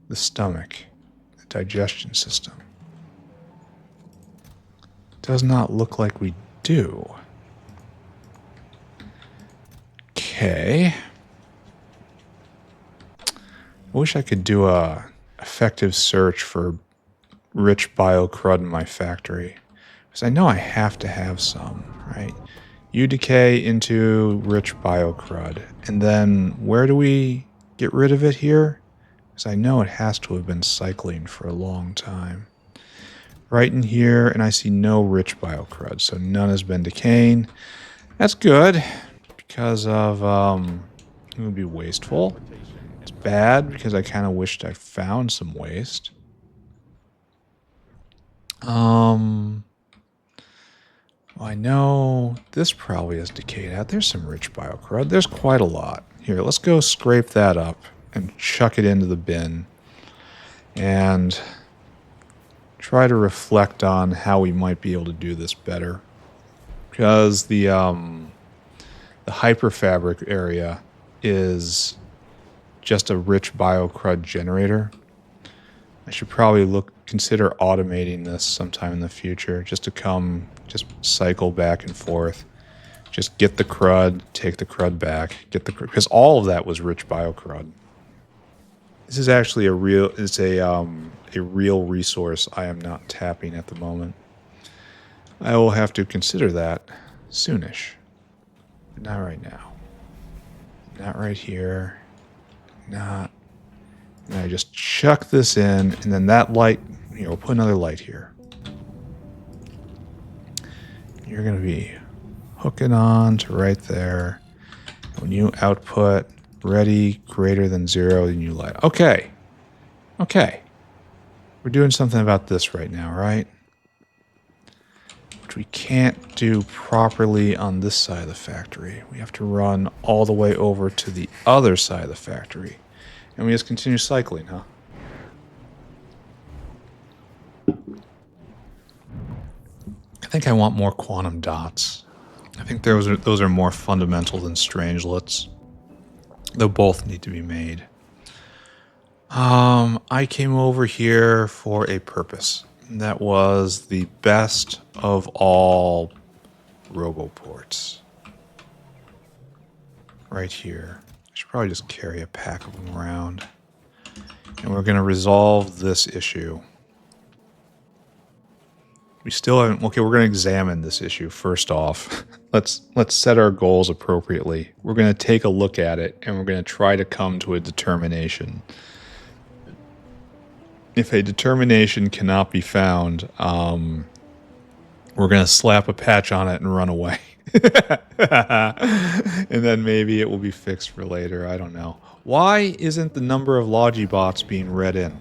the stomach? The digestion system? Does not look like we do. Okay. I wish I could do a effective search for rich bio-crud in my factory. Because I know I have to have some, right? You decay into rich bio-crud. And then where do we get rid of it here? Because I know it has to have been cycling for a long time. Right in here, and I see no rich bio-crud, so none has been decaying. That's good, because of, it would be wasteful. It's bad, because I kind of wished I found some waste. Well, I know this probably has decayed out. There's some rich bio-crud. There's quite a lot. Here, let's go scrape that up and chuck it into the bin. And try to reflect on how we might be able to do this better. Because the hyperfabric area is just a rich bio-crud generator. I should probably consider automating this sometime in the future, just to just cycle back and forth. Just get the crud, take the crud back, get the crud, because all of that was rich bio-crud. This is actually a real resource I am not tapping at the moment. I will have to consider that soonish. But not right now. Not right here. Not. And I just chuck this in, and then that light, we'll put another light here. You're going to be hooking on to right there. When you output ready greater than 0, then you light. Okay. Okay. We're doing something about this right now, right? Which we can't do properly on this side of the factory. We have to run all the way over to the other side of the factory. And we just continue cycling, huh? I think I want more quantum dots. I think those are more fundamental than strangelets. They'll both need to be made. I came over here for a purpose. That was the best of all roboports. Right here. I should probably just carry a pack of them around. And we're going to resolve this issue. We still haven't... Okay, we're going to examine this issue first off. Let's set our goals appropriately. We're going to take a look at it, and we're going to try to come to a determination. If a determination cannot be found, we're going to slap a patch on it and run away. And then maybe it will be fixed for later. I don't know. Why isn't the number of Logibots being read in?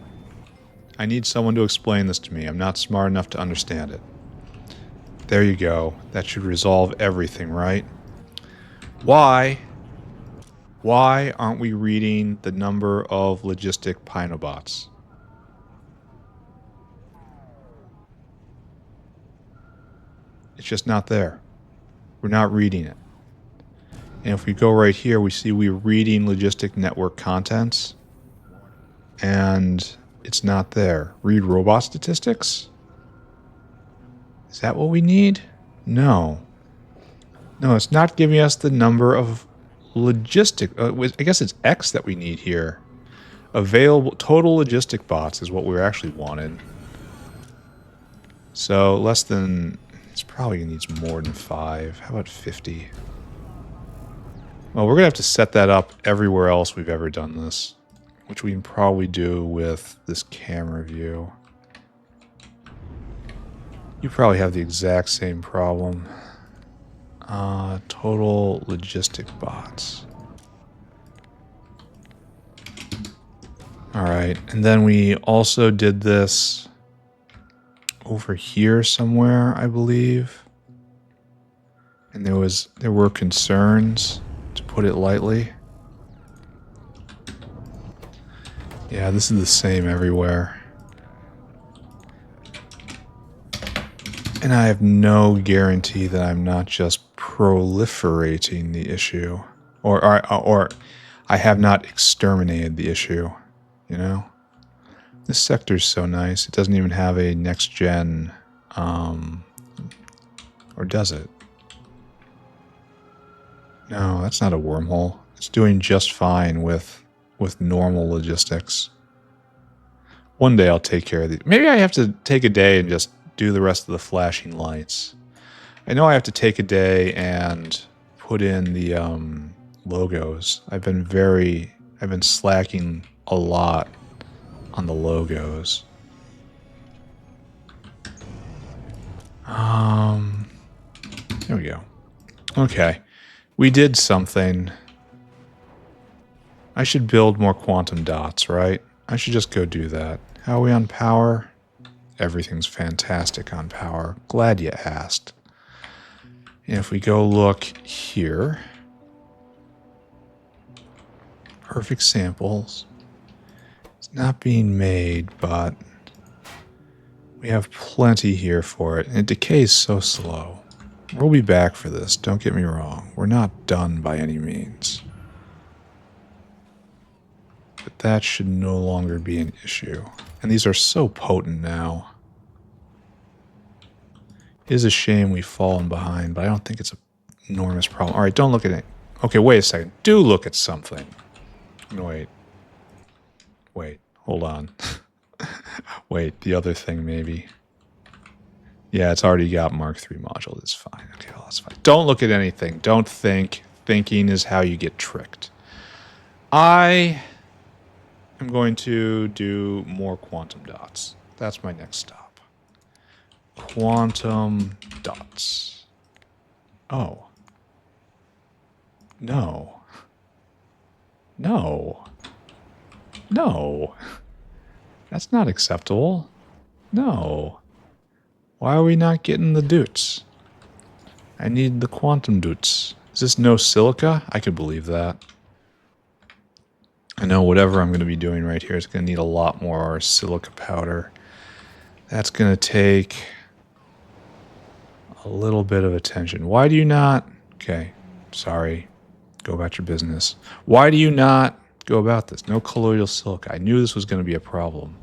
I need someone to explain this to me. I'm not smart enough to understand it. There you go. That should resolve everything, right? Why aren't we reading the number of logistic Pinobots? It's just not there. We're not reading it. And if we go right here, we see we're reading logistic network contents. And it's not there. Read robot statistics? Is that what we need? No. No, it's not giving us the number of logistic... I guess it's X that we need here. Available total logistic bots is what we actually wanted. So less than... It's probably needs more than 5. How about 50? Well, we're going to have to set that up everywhere else we've ever done this. Which we can probably do with this camera view. You probably have the exact same problem. Total logistic bots. Alright, and then we also did this over here somewhere, I believe. And there were concerns, to put it lightly. Yeah, this is the same everywhere. And I have no guarantee that I'm not just proliferating the issue. Or I have not exterminated the issue, you know? This sector's so nice. It doesn't even have a next-gen... or does it? No, that's not a wormhole. It's doing just fine with normal logistics. One day I'll take care of these. Maybe I have to take a day and just do the rest of the flashing lights. I know I have to take a day and put in the logos. I've been slacking a lot on the logos. There we go. Okay. We did something. I should build more quantum dots, right? I should just go do that. How are we on power? Everything's fantastic on power. Glad you asked. And if we go look here, perfect samples. It's not being made, but we have plenty here for it. And it decays so slow. We'll be back for this, don't get me wrong. We're not done by any means. But that should no longer be an issue. And these are so potent now. It is a shame we've fallen behind, but I don't think it's an enormous problem. Alright, don't look at it. Okay, wait a second. Do look at something. Wait. Wait, hold on. Wait, the other thing maybe. Yeah, it's already got Mark III module. That's fine. Okay, well, that's fine. Don't look at anything. Don't think. Thinking is how you get tricked. I am going to do more quantum dots. That's my next stop. Quantum dots. Oh. No. No. No. That's not acceptable. No. Why are we not getting the doots? I need the quantum doots. Is this no silica? I could believe that. I know whatever I'm going to be doing right here is going to need a lot more silica powder. That's going to take a little bit of attention. Why do you not... Okay, sorry. Go about your business. Why do you not go about this? No colloidal silica. I knew this was going to be a problem.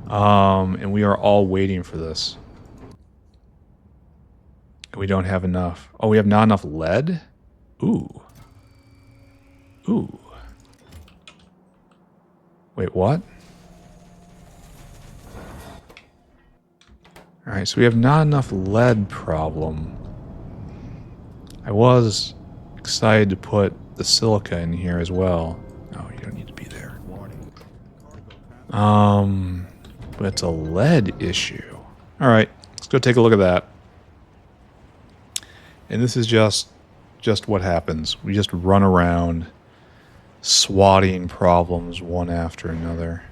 And we are all waiting for this. We don't have enough. Oh, we have not enough lead? Ooh. Ooh. Wait, what? Alright, so we have not enough lead problem. I was excited to put the silica in here as well. Oh, you don't need to be there. But it's a lead issue. Alright, let's go take a look at that. And this is just what happens. We just run around swatting problems one after another.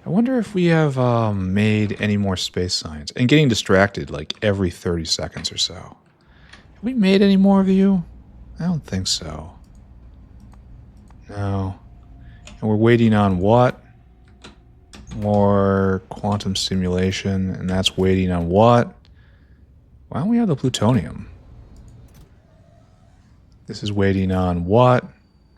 I wonder if we have made any more space science. And getting distracted like every 30 seconds or so. Have we made any more of you? I don't think so. No. And we're waiting on what? More quantum simulation. And that's waiting on what? Why don't we have the plutonium? This is waiting on what?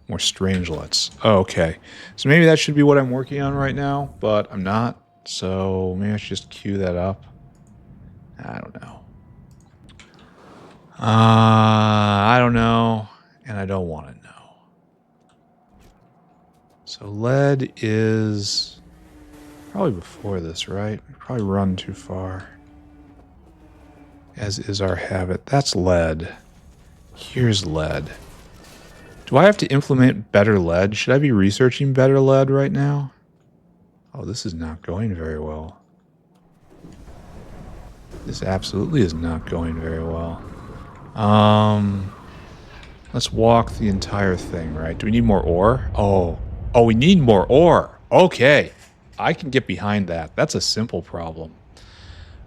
More strangelets. Oh, okay. So maybe that should be what I'm working on right now, but I'm not. So maybe I should just queue that up. I don't know. I don't know, and I don't want to know. So lead is probably before this, right? We probably run too far. As is our habit. That's lead. Here's lead. Do I have to implement better lead? Should I be researching better lead right now? Oh, this is not going very well. This absolutely is not going very well. Let's walk the entire thing, right? Do we need more ore? Oh, we need more ore. Okay. I can get behind that. That's a simple problem.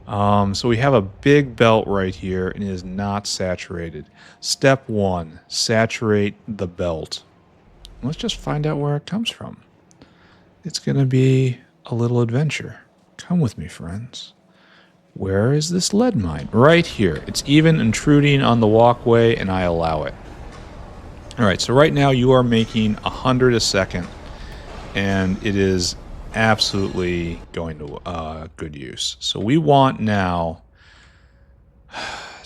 So we have a big belt right here and it is not saturated. Step 1, saturate the belt. Let's just find out where it comes from. It's going to be a little adventure. Come with me, friends. Where is this lead mine? Right here. It's even intruding on the walkway and I allow it. Alright, so right now you are making 100 a second and it is absolutely going to good use. So we want now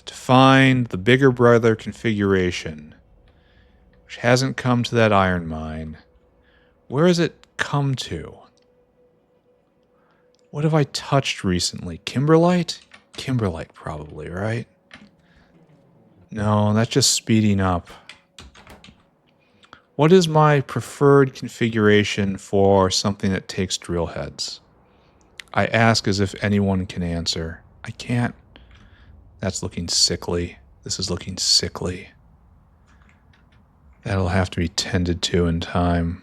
to find the bigger brother configuration, which hasn't come to that iron mine. Where has it come to? What have I touched recently? Kimberlite? Kimberlite probably, right? No, that's just speeding up. What is my preferred configuration for something that takes drill heads? I ask as if anyone can answer. I can't. That's looking sickly. This is looking sickly. That'll have to be tended to in time.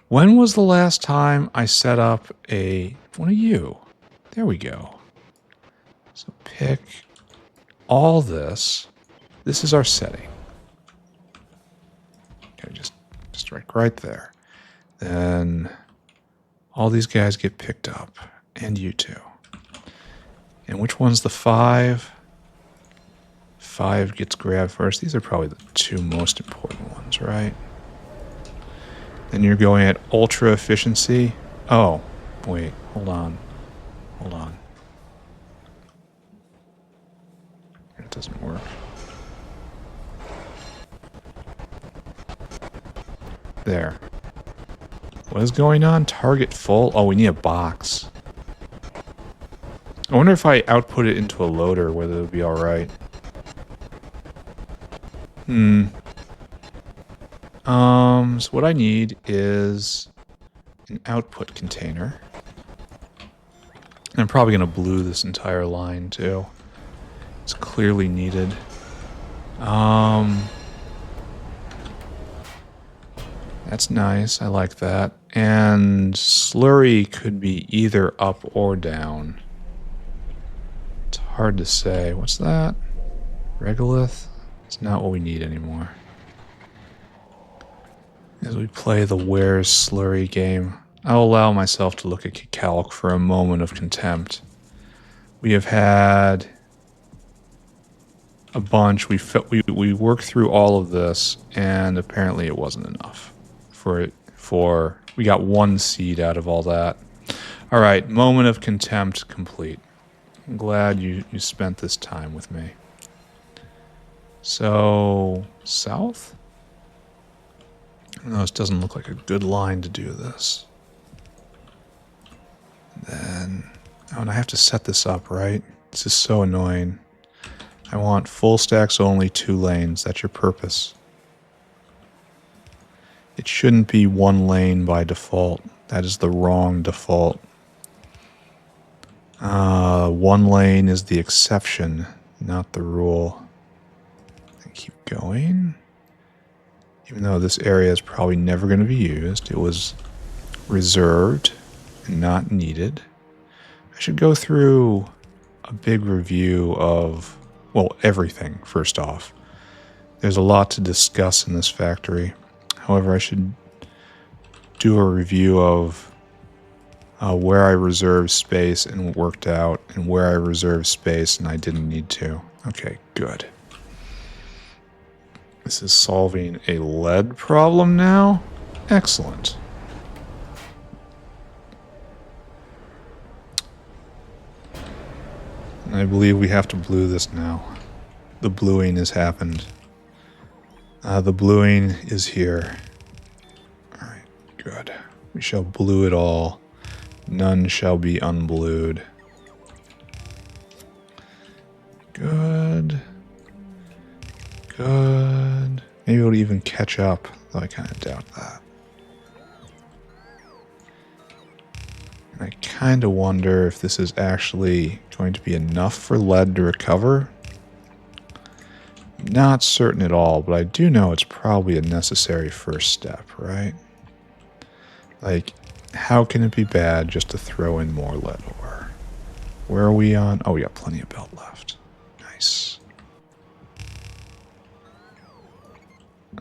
When was the last time I set up one of you? There we go. So pick all this. This is our setting. Okay, just right there. Then all these guys get picked up. And you too. And which one's the 5? 5 gets grabbed first. These are probably the 2 most important ones, right? Then you're going at ultra efficiency. Oh, wait, hold on. Hold on. It doesn't work. There. What is going on? Target full? Oh, we need a box. I wonder if I output it into a loader, whether it would be alright. So what I need is an output container. And I'm probably going to blue this entire line, too. It's clearly needed. That's nice. I like that. And slurry could be either up or down. It's hard to say. What's that? Regolith? It's not what we need anymore. As we play the Where's Slurry game, I'll allow myself to look at Kicalc for a moment of contempt. We have had a bunch. We worked through all of this, and apparently it wasn't enough for we got 1 seed out of all that. All right, moment of contempt complete. I'm glad you spent this time with me. So, south? No, this doesn't look like a good line to do this. Then, oh, and I have to set this up, right? This is so annoying. I want full stacks only, 2 lanes. That's your purpose. It shouldn't be 1 lane by default. That is the wrong default. 1 lane is the exception, not the rule. And keep going. Even though this area is probably never going to be used, it was reserved and not needed. I should go through a big review of, well, everything, first off. There's a lot to discuss in this factory. However, I should do a review of where I reserved space and worked out, and where I reserved space and I didn't need to. Okay, good. This is solving a lead problem now? Excellent. And I believe we have to blue this now. The bluing has happened. The bluing is here. Alright, good. We shall blue it all. None shall be unblued. Good. Good. Maybe it'll even catch up, though I kind of doubt that. And I kind of wonder if this is actually going to be enough for lead to recover. Not certain at all, but I do know it's probably a necessary first step, right? Like, how can it be bad just to throw in more lead ore? Where are we on? Oh, we got plenty of belt left. Nice.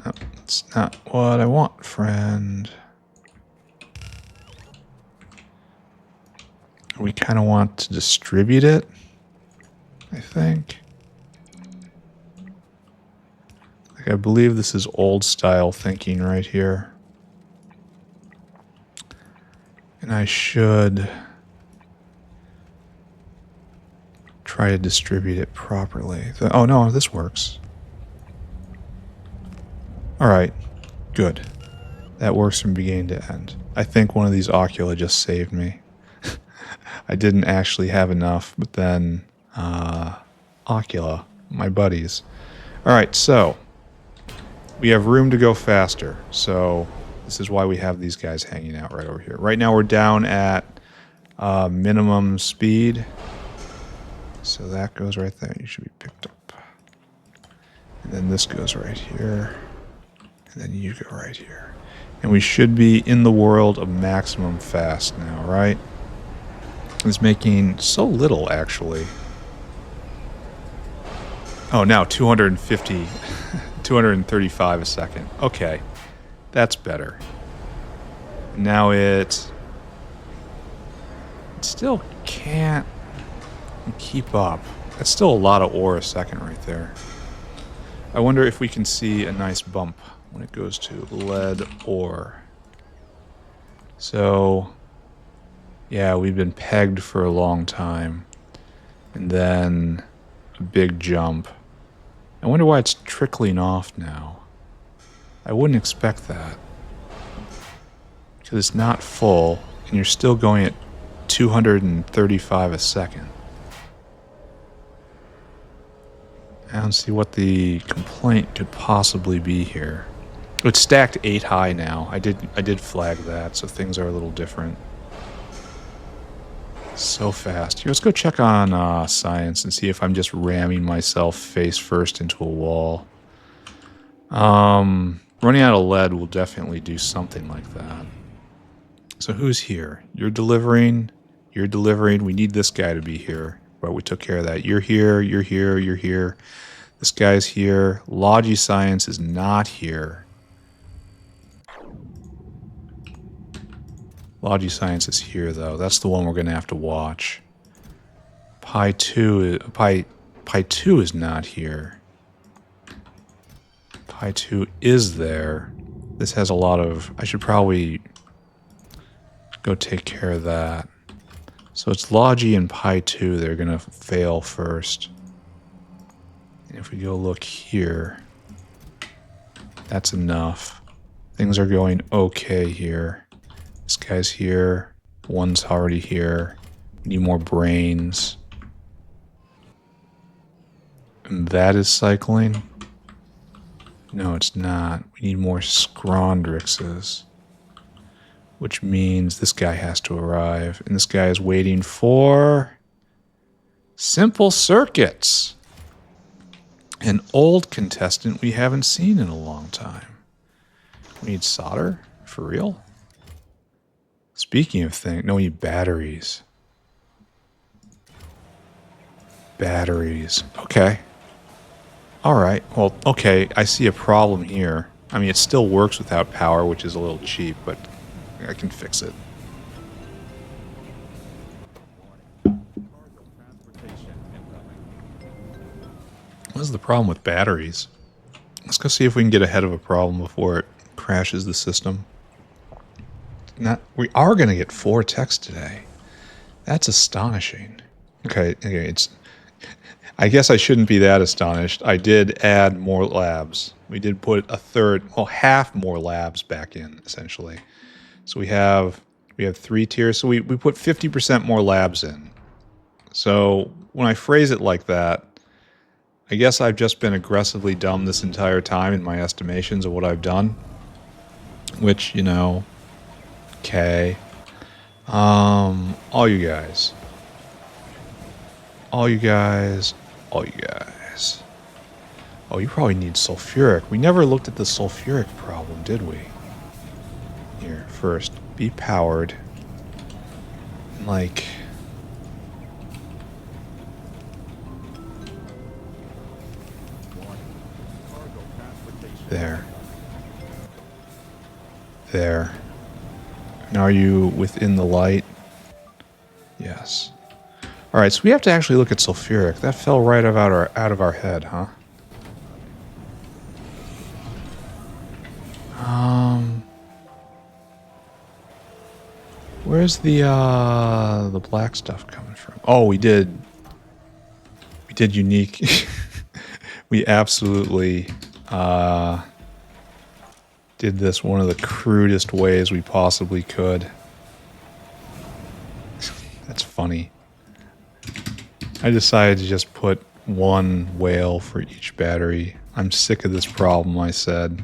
Oh, that's not what I want, friend. We kind of want to distribute it, I think. Like, I believe this is old style thinking right here. And I should try to distribute it properly. Oh no, this works. Alright, good. That works from beginning to end. I think one of these Ocula just saved me. I didn't actually have enough, but then Ocula, my buddies. Alright, so we have room to go faster, so this is why we have these guys hanging out right over here. Right now we're down at minimum speed. So that goes right there. You should be picked up. And then this goes right here. And then you go right here. And we should be in the world of maximum fast now, right? It's making so little, actually. Oh, now 250, 235 a second. Okay. That's better. Now it still can't keep up. That's still a lot of ore a second right there. I wonder if we can see a nice bump when it goes to lead ore. So, yeah, we've been pegged for a long time. And then a big jump. I wonder why it's trickling off now. I wouldn't expect that. Because it's not full, and you're still going at 235 a second. I don't see what the complaint could possibly be here. It's stacked 8 high now. I did flag that, so things are a little different. So fast. Here, let's go check on science and see if I'm just ramming myself face first into a wall. Running out of lead will definitely do something like that. So who's here? You're delivering. You're delivering. We need this guy to be here. Well, we took care of that. You're here. You're here. You're here. This guy's here. Logi Science is not here. Logi Science is here, though. That's the one we're going to have to watch. Pi 2 is not here. Pi 2 is there. This has a lot of... I should probably go take care of that. So it's Logi and Pi 2 that are going to fail first. And if we go look here, that's enough. Things are going okay here. This guy's here. One's already here. We need more brains. And that is cycling. No, it's not. We need more Scrondrixes. Which means this guy has to arrive. And this guy is waiting for... Simple Circuits. An old contestant we haven't seen in a long time. We need solder? For real? Speaking of things, no, we need batteries. Batteries. Okay. Alright, well, okay, I see a problem here. I mean, it still works without power, which is a little cheap, but I can fix it. What's the problem with batteries? Let's go see if we can get ahead of a problem before it crashes the system. We are going to get 4 techs today. That's astonishing. Okay, it's... I guess I shouldn't be that astonished. I did add more labs. We did put a third, well, half more labs back in, essentially. So we have 3 tiers. So we put 50% more labs in. So when I phrase it like that, I guess I've just been aggressively dumb this entire time in my estimations of what I've done. Which, you know... Okay. All you guys. All you guys. All you guys. Oh, you probably need sulfuric. We never looked at the sulfuric problem, did we? Here, first, be powered. Like... There. There. And are you within the light? Yes. Alright, so we have to actually look at sulfuric. That fell right out of our head, huh? Where's the black stuff coming from? Oh, we did unique. We absolutely did this one of the crudest ways we possibly could. That's funny. I decided to just put 1 whale for each battery. I'm sick of this problem, I said.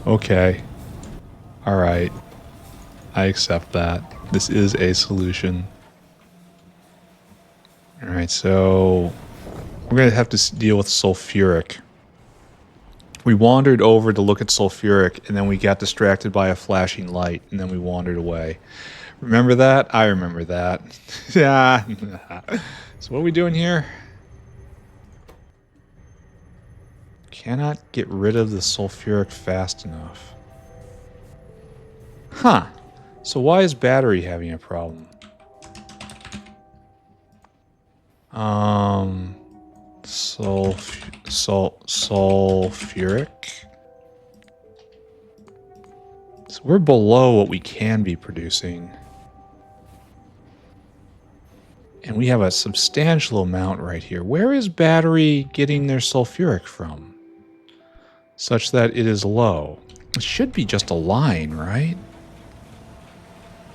Okay. Alright. I accept that. This is a solution. Alright, so... we're going to have to deal with sulfuric. We wandered over to look at sulfuric, and then we got distracted by a flashing light, and then we wandered away. Remember that? I remember that. Yeah. So what are we doing here? Cannot get rid of the sulfuric fast enough. Huh. So why is battery having a problem? Sulfuric. So we're below what we can be producing. And we have a substantial amount right here. Where is battery getting their sulfuric from? Such that it is low. It should be just a line, right?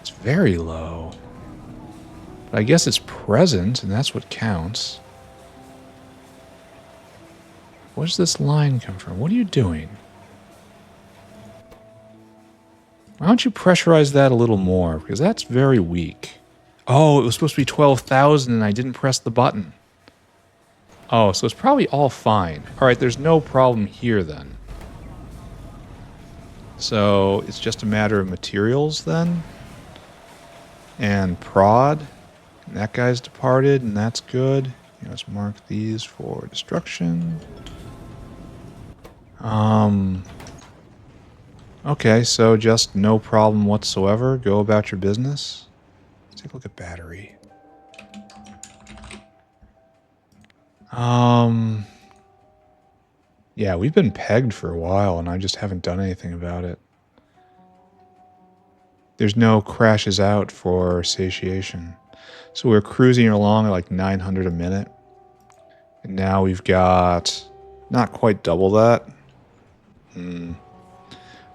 It's very low. But I guess it's present, and that's what counts. Where does this line come from? What are you doing? Why don't you pressurize that a little more? Because that's very weak. Oh, it was supposed to be 12,000 and I didn't press the button. Oh, so it's probably all fine. Alright, there's no problem here then. So it's just a matter of materials then? And prod. And that guy's departed, and that's good. Let's mark these for destruction. Okay, so just no problem whatsoever. Go about your business. Let's take a look at battery. Yeah, we've been pegged for a while, and I just haven't done anything about it. There's no crashes out for satiation. So we're cruising along at like 900 a minute. And now we've got not quite double that.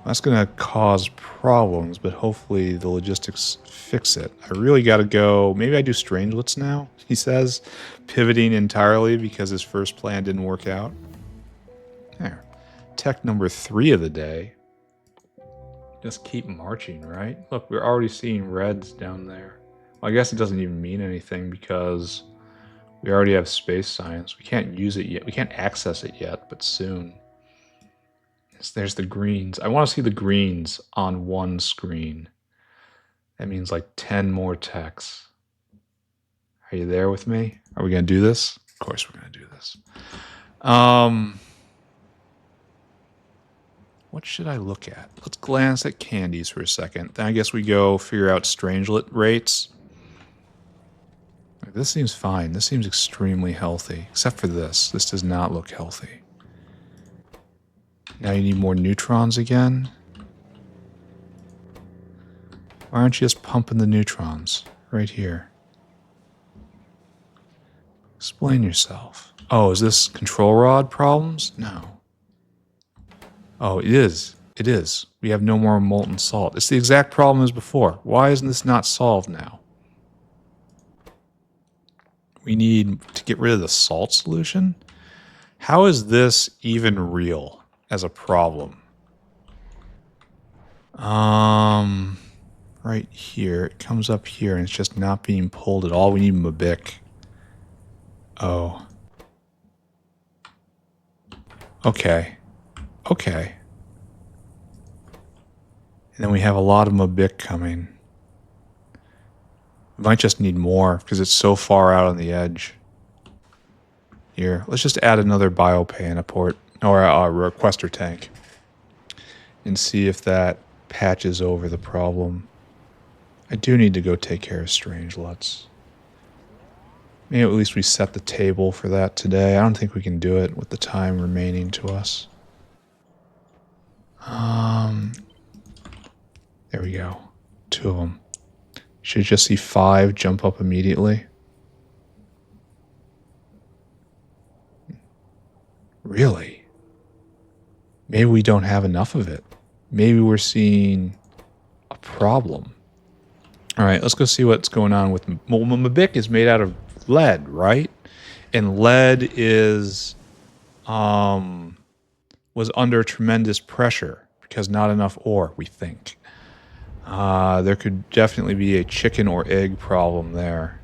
That's going to cause problems, but hopefully the logistics fix it. I really got to go. Maybe I do strangelets now, he says, pivoting entirely because his first plan didn't work out. There. Tech number 3 of the day. Just keep marching, right? Look, we're already seeing reds down there. Well, I guess it doesn't even mean anything because we already have space science. We can't use it yet. We can't access it yet, but soon. There's the greens. I want to see the greens on one screen. That means like 10 more techs. Are you there with me? Are we going to do this? Of course we're going to do this. What should I look at? Let's glance at candies for a second. Then I guess we go figure out strangelet rates. This seems fine. This seems extremely healthy. Except for this. This does not look healthy. Now you need more neutrons again? Why aren't you just pumping the neutrons? Right here. Explain yourself. Oh, is this control rod problems? No. Oh, it is. It is. We have no more molten salt. It's the exact problem as before. Why isn't this not solved now? We need to get rid of the salt solution? How is this even real as a problem? Right here. It comes up here and it's just not being pulled at all. We need Mabic. Oh. Okay. Okay. And then we have a lot of Mabic coming. We might just need more because it's so far out on the edge. Here, let's just add another biopanaport or a requester tank and see if that patches over the problem. I do need to go take care of strangelets. Maybe at least we set the table for that today. I don't think we can do it with the time remaining to us. There we go. 2 of them. Should just see 5 jump up immediately. Really? Maybe we don't have enough of it. Maybe we're seeing a problem. All right, let's go see what's going on with... Well, Mabic is made out of lead, right? And lead is... was under tremendous pressure because not enough ore, we think. There could definitely be a chicken or egg problem there.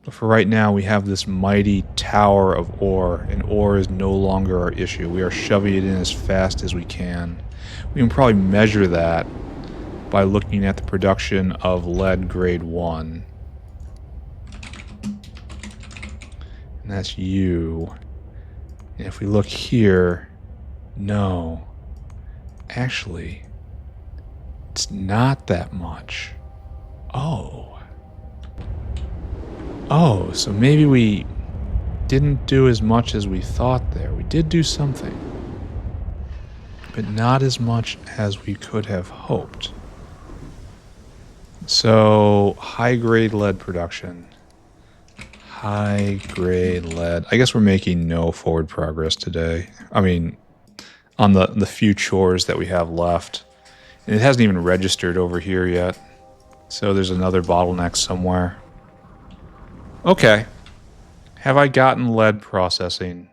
But for right now, we have this mighty tower of ore, and ore is no longer our issue. We are shoving it in as fast as we can. We can probably measure that by looking at the production of lead grade 1. And that's you. And if we look here, no. Actually, it's not that much. Oh. Oh, so maybe we didn't do as much as we thought there. We did do something, but not as much as we could have hoped. So, high-grade lead production. High-grade lead. I guess we're making no forward progress today. I mean, on the few chores that we have left. And it hasn't even registered over here yet. So there's another bottleneck somewhere. Okay. Have I gotten lead processing?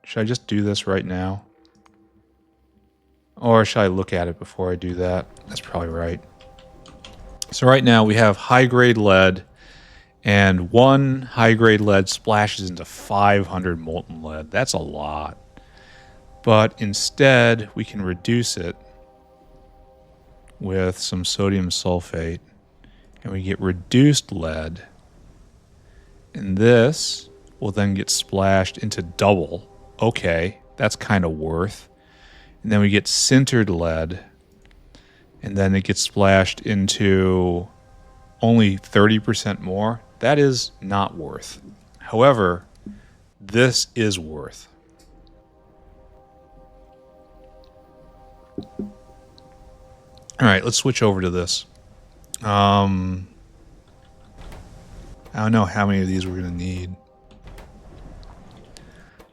Should I just do this right now? Or should I look at it before I do that? That's probably right. So right now we have high-grade lead, and 1 high-grade lead splashes into 500 molten lead. That's a lot. But instead, we can reduce it with some sodium sulfate, and we get reduced lead. And this will then get splashed into double. Okay, that's kind of worth. And then we get sintered lead, and then it gets splashed into only 30% more. That is not worth. However, this is worth. All right, let's switch over to this. I don't know how many of these we're going to need.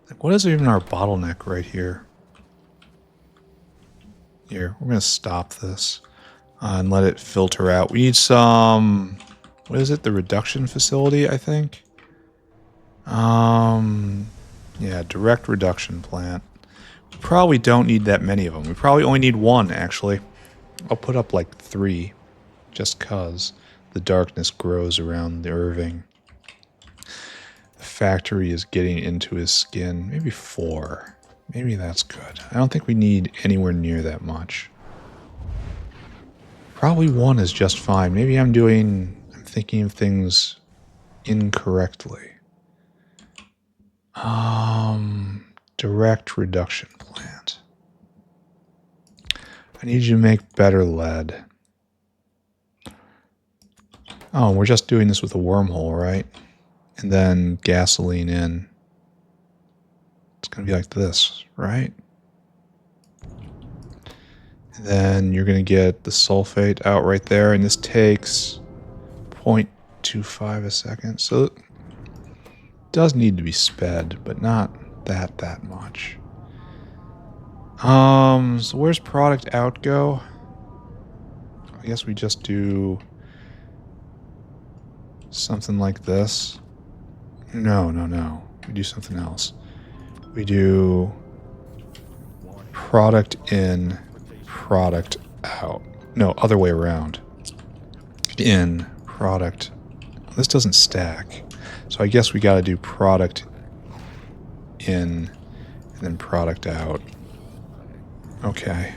Like, what is even our bottleneck right here? Here, we're going to stop this and let it filter out. We need some, what is it? The reduction facility, I think. Yeah, direct reduction plant. We probably don't need that many of them. We probably only need 1, actually. I'll put up like 3, just cause the darkness grows around the Irving. The factory is getting into his skin. Maybe 4. Maybe that's good. I don't think we need anywhere near that much. Probably 1 is just fine. Maybe I'm thinking of things incorrectly. Direct reduction plant. I need you to make better lead. Oh, we're just doing this with a wormhole, right? And then gasoline in. It's going to be like this, right? And then you're going to get the sulfate out right there, and this takes 0.25 a second. So it does need to be sped, but not that much. So where's product out go? I guess we just do something like this. No. We do something else. We do product in, product out. No, other way around. In, product. This doesn't stack. So I guess we got to do product in and then product out. Okay.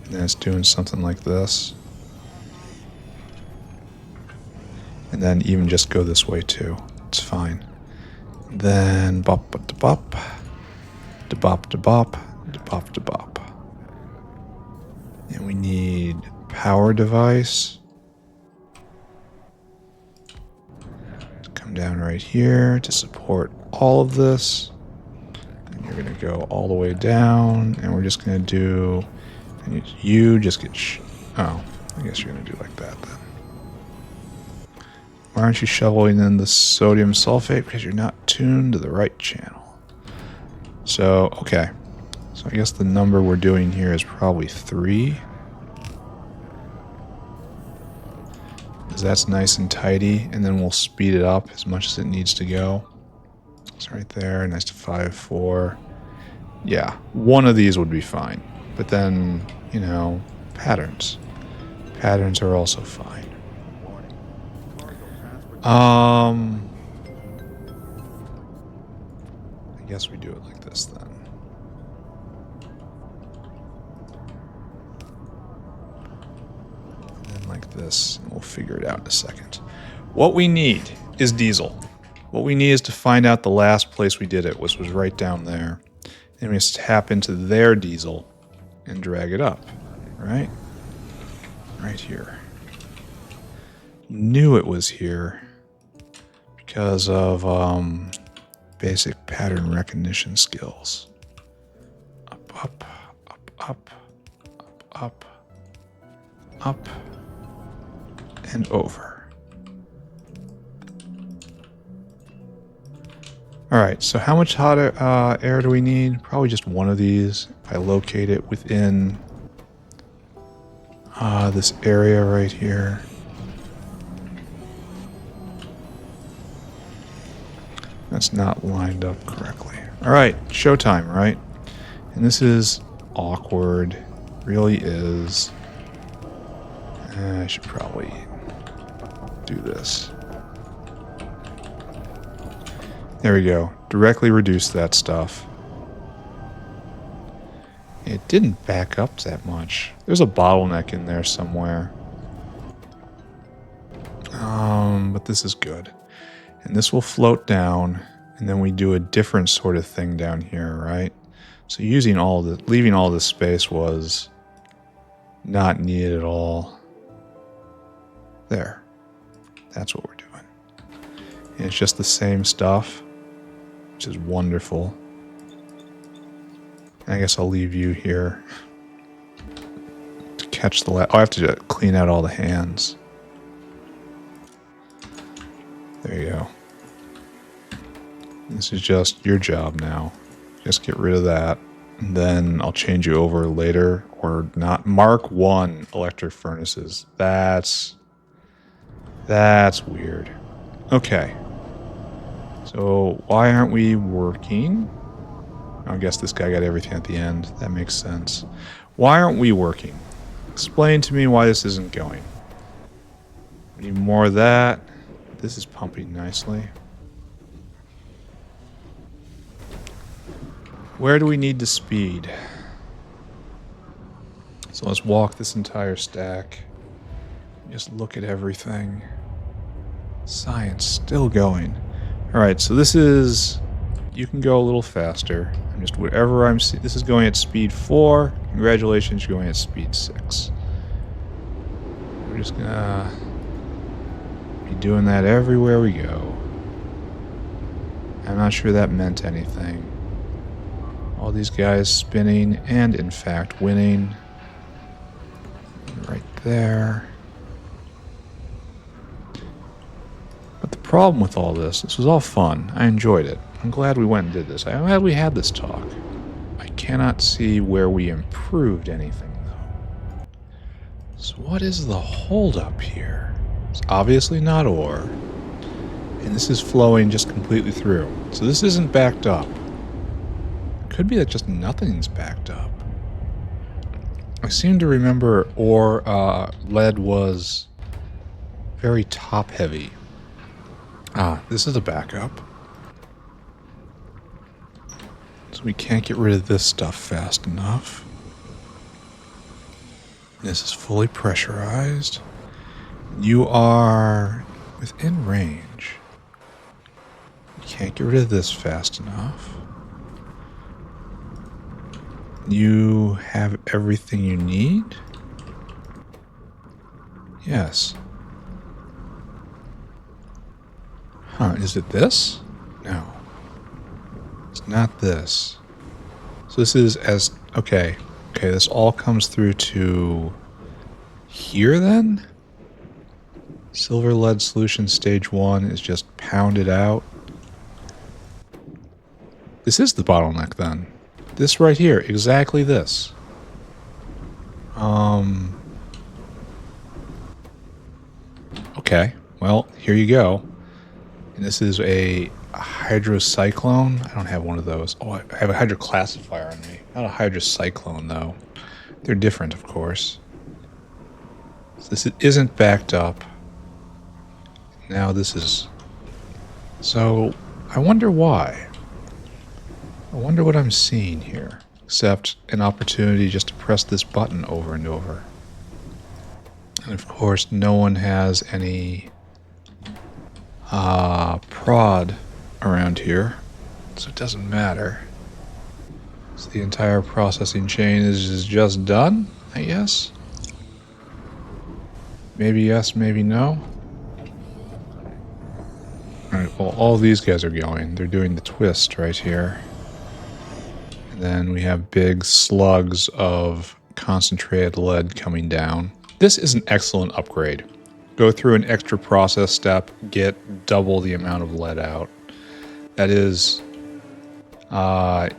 And then it's doing something like this. And then even just go this way too. It's fine. Then bop da bop. Da bop da bop. Da bop da bop. And we need power device. To come down right here to support all of this. And you're going to go all the way down. And we're just going to do... And you just get... Oh, I guess you're going to do like that then. Why aren't you shoveling in the sodium sulfate? Because you're not tuned to the right channel. So, okay. So I guess the number we're doing here is probably 3. Because that's nice and tidy. And then we'll speed it up as much as it needs to go. It's right there. Nice to 5, 4. Yeah, one of these would be fine. But then, you know, patterns. Patterns are also fine. I guess we do it like this then. And then like this, and we'll figure it out in a second. What we need is diesel. What we need is to find out the last place we did it, which was right down there. And we just tap into their diesel and drag it up, right? Right here. Knew it was here. Because of basic pattern recognition skills. Up, up, up, up, up, up, and over. Alright, so how much hot air do we need? Probably just one of these. If I locate it within this area right here. That's not lined up correctly. Alright, showtime, right? And this is awkward. Really is. I should probably do this. There we go. Directly reduce that stuff. It didn't back up that much. There's a bottleneck in there somewhere. But this is good. And this will float down, and then we do a different sort of thing down here, right? So leaving all this space was not needed at all. There. That's what we're doing. And it's just the same stuff, which is wonderful. I guess I'll leave you here to catch the I have to clean out all the hands. There you go. This is just your job now. Just get rid of that. And then I'll change you over later or not. Mark 1 electric furnaces. That's weird. Okay. So why aren't we working? I guess this guy got everything at the end. That makes sense. Why aren't we working? Explain to me why this isn't going. We need more of that. This is pumping nicely. Where do we need to speed? So let's walk this entire stack. Just look at everything. Science still going. Alright, so this is... You can go a little faster. I'm just whatever I'm seeing. This is going at speed 4. Congratulations, you're going at speed 6. We're just gonna be doing that everywhere we go. I'm not sure that meant anything. All these guys spinning and, in fact, winning. Right there. But the problem with all this was all fun. I enjoyed it. I'm glad we went and did this. I'm glad we had this talk. I cannot see where we improved anything, though. So what is the holdup here? It's obviously not ore. And this is flowing just completely through. So this isn't backed up. It could be that just nothing's backed up. I seem to remember lead was very top-heavy. Ah, this is a backup. So we can't get rid of this stuff fast enough. This is fully pressurized. You are within range. You can't get rid of this fast enough. You have everything you need? Yes. Huh, is it this? No. It's not this. So this is as... Okay, this all comes through to... Here, then? Silver lead solution stage 1 is just pounded out. This is the bottleneck, then. This right here, exactly this. Okay, well, here you go. And this is a hydrocyclone. I don't have one of those. Oh, I have a hydroclassifier on me. Not a hydrocyclone, though. They're different, of course. So this isn't backed up. Now this is... So, I wonder why. I wonder what I'm seeing here. Except an opportunity just to press this button over and over. And of course, no one has any prod around here, so it doesn't matter. So the entire processing chain is just done, I guess. Maybe yes, maybe no. Alright, well, all these guys are going. They're doing the twist right here. And then we have big slugs of concentrated lead coming down. This is an excellent upgrade. Go through an extra process step, get double the amount of lead out. That is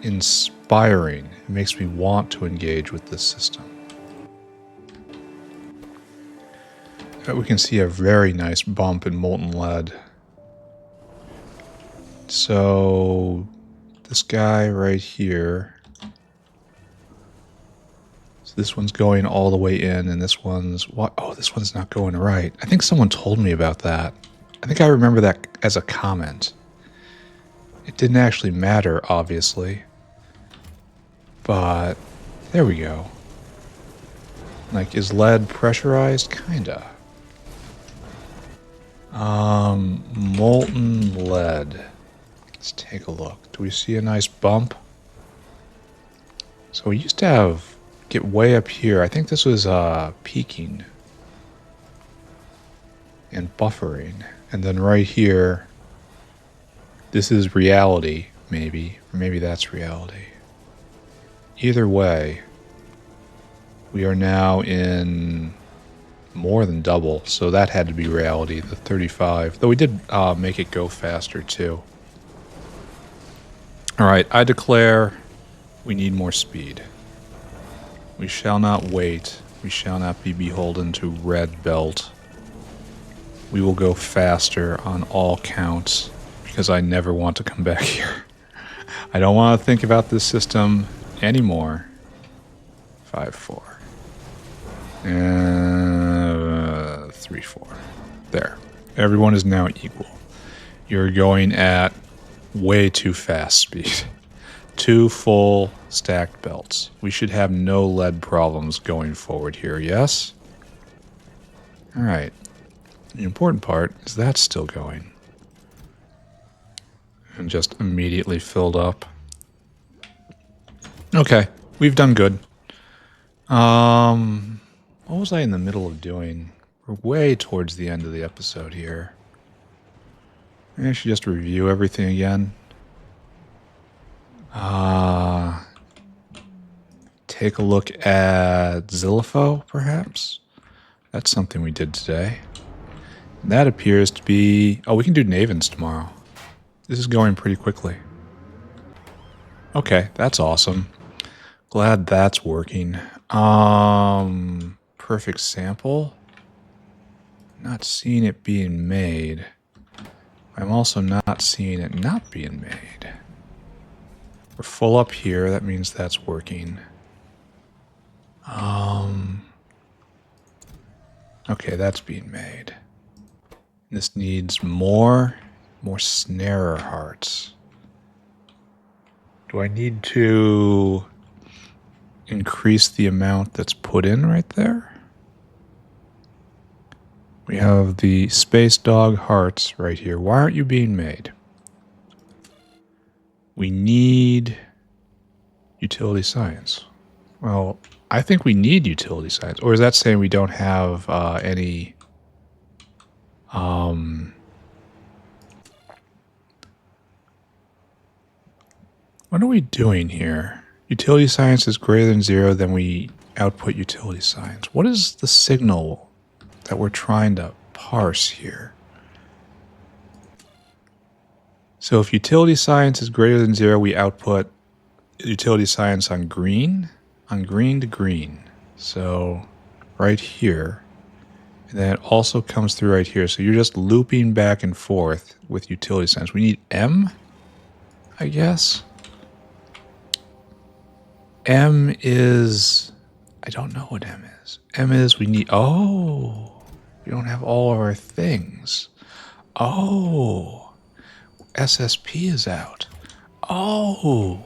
inspiring. It makes me want to engage with this system. But we can see a very nice bump in molten lead. So this guy right here. So this one's going all the way in, and this one's... what? Oh, this one's not going right. I think someone told me about that. I think I remember that as a comment. It didn't actually matter, obviously. But there we go. Like, is lead pressurized? Kinda. Molten lead. Let's take a look. Do we see a nice bump? So we used to get way up here. I think this was peaking and buffering. And then right here, this is reality, maybe. Or maybe that's reality. Either way, we are now in more than double, so that had to be reality, the 35. Though we did make it go faster, too. Alright, I declare we need more speed. We shall not wait. We shall not be beholden to red belt. We will go faster on all counts, because I never want to come back here. I don't want to think about this system anymore. 5-4. 3-4. There. Everyone is now equal. You're going at way too fast speed. 2 full stacked belts. We should have no lead problems going forward here, yes? Alright. The important part is that's still going. And just immediately filled up. Okay, we've done good. What was I in the middle of doing? We're way towards the end of the episode here. Maybe I should just review everything again. Take a look at Xhyliphoe, perhaps? That's something we did today. And that appears to be... oh, we can do Navens tomorrow. This is going pretty quickly. Okay, that's awesome. Glad that's working. Perfect sample. Not seeing it being made. I'm also not seeing it not being made. We're full up here. That means that's working. Okay, that's being made. This needs more snarer hearts. Do I need to increase the amount that's put in right there? We have the Space Dog hearts right here. Why aren't you being made? We need utility science. Well, I think we need utility science. Or is that saying we don't have any... what are we doing here? Utility science is greater than 0, then we output utility science. What is the signal that we're trying to parse here? So if utility science is greater than 0, we output utility science on green to green. So right here. And then it also comes through right here. So you're just looping back and forth with utility science. We need M, I guess. M is... I don't know what M is. M is we need... oh, we don't have all of our things. Oh, SSP is out. Oh,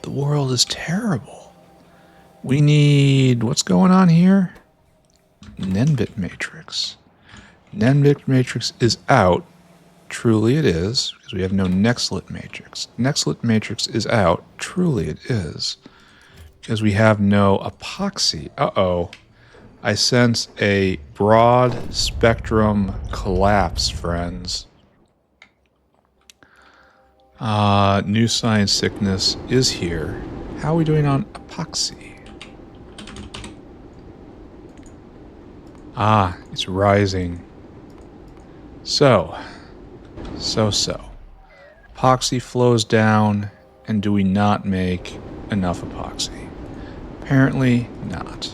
the world is terrible. We need... what's going on here? Nenbit matrix. Nenbit matrix is out. Truly it is, because we have no Nextlit matrix. Nextlit matrix is out. Truly it is, because we have no epoxy. Uh-oh. I sense a broad spectrum collapse, friends. New science sickness is here. How are we doing on epoxy? Ah, it's rising. So. Epoxy flows down, and do we not make enough epoxy? Apparently not,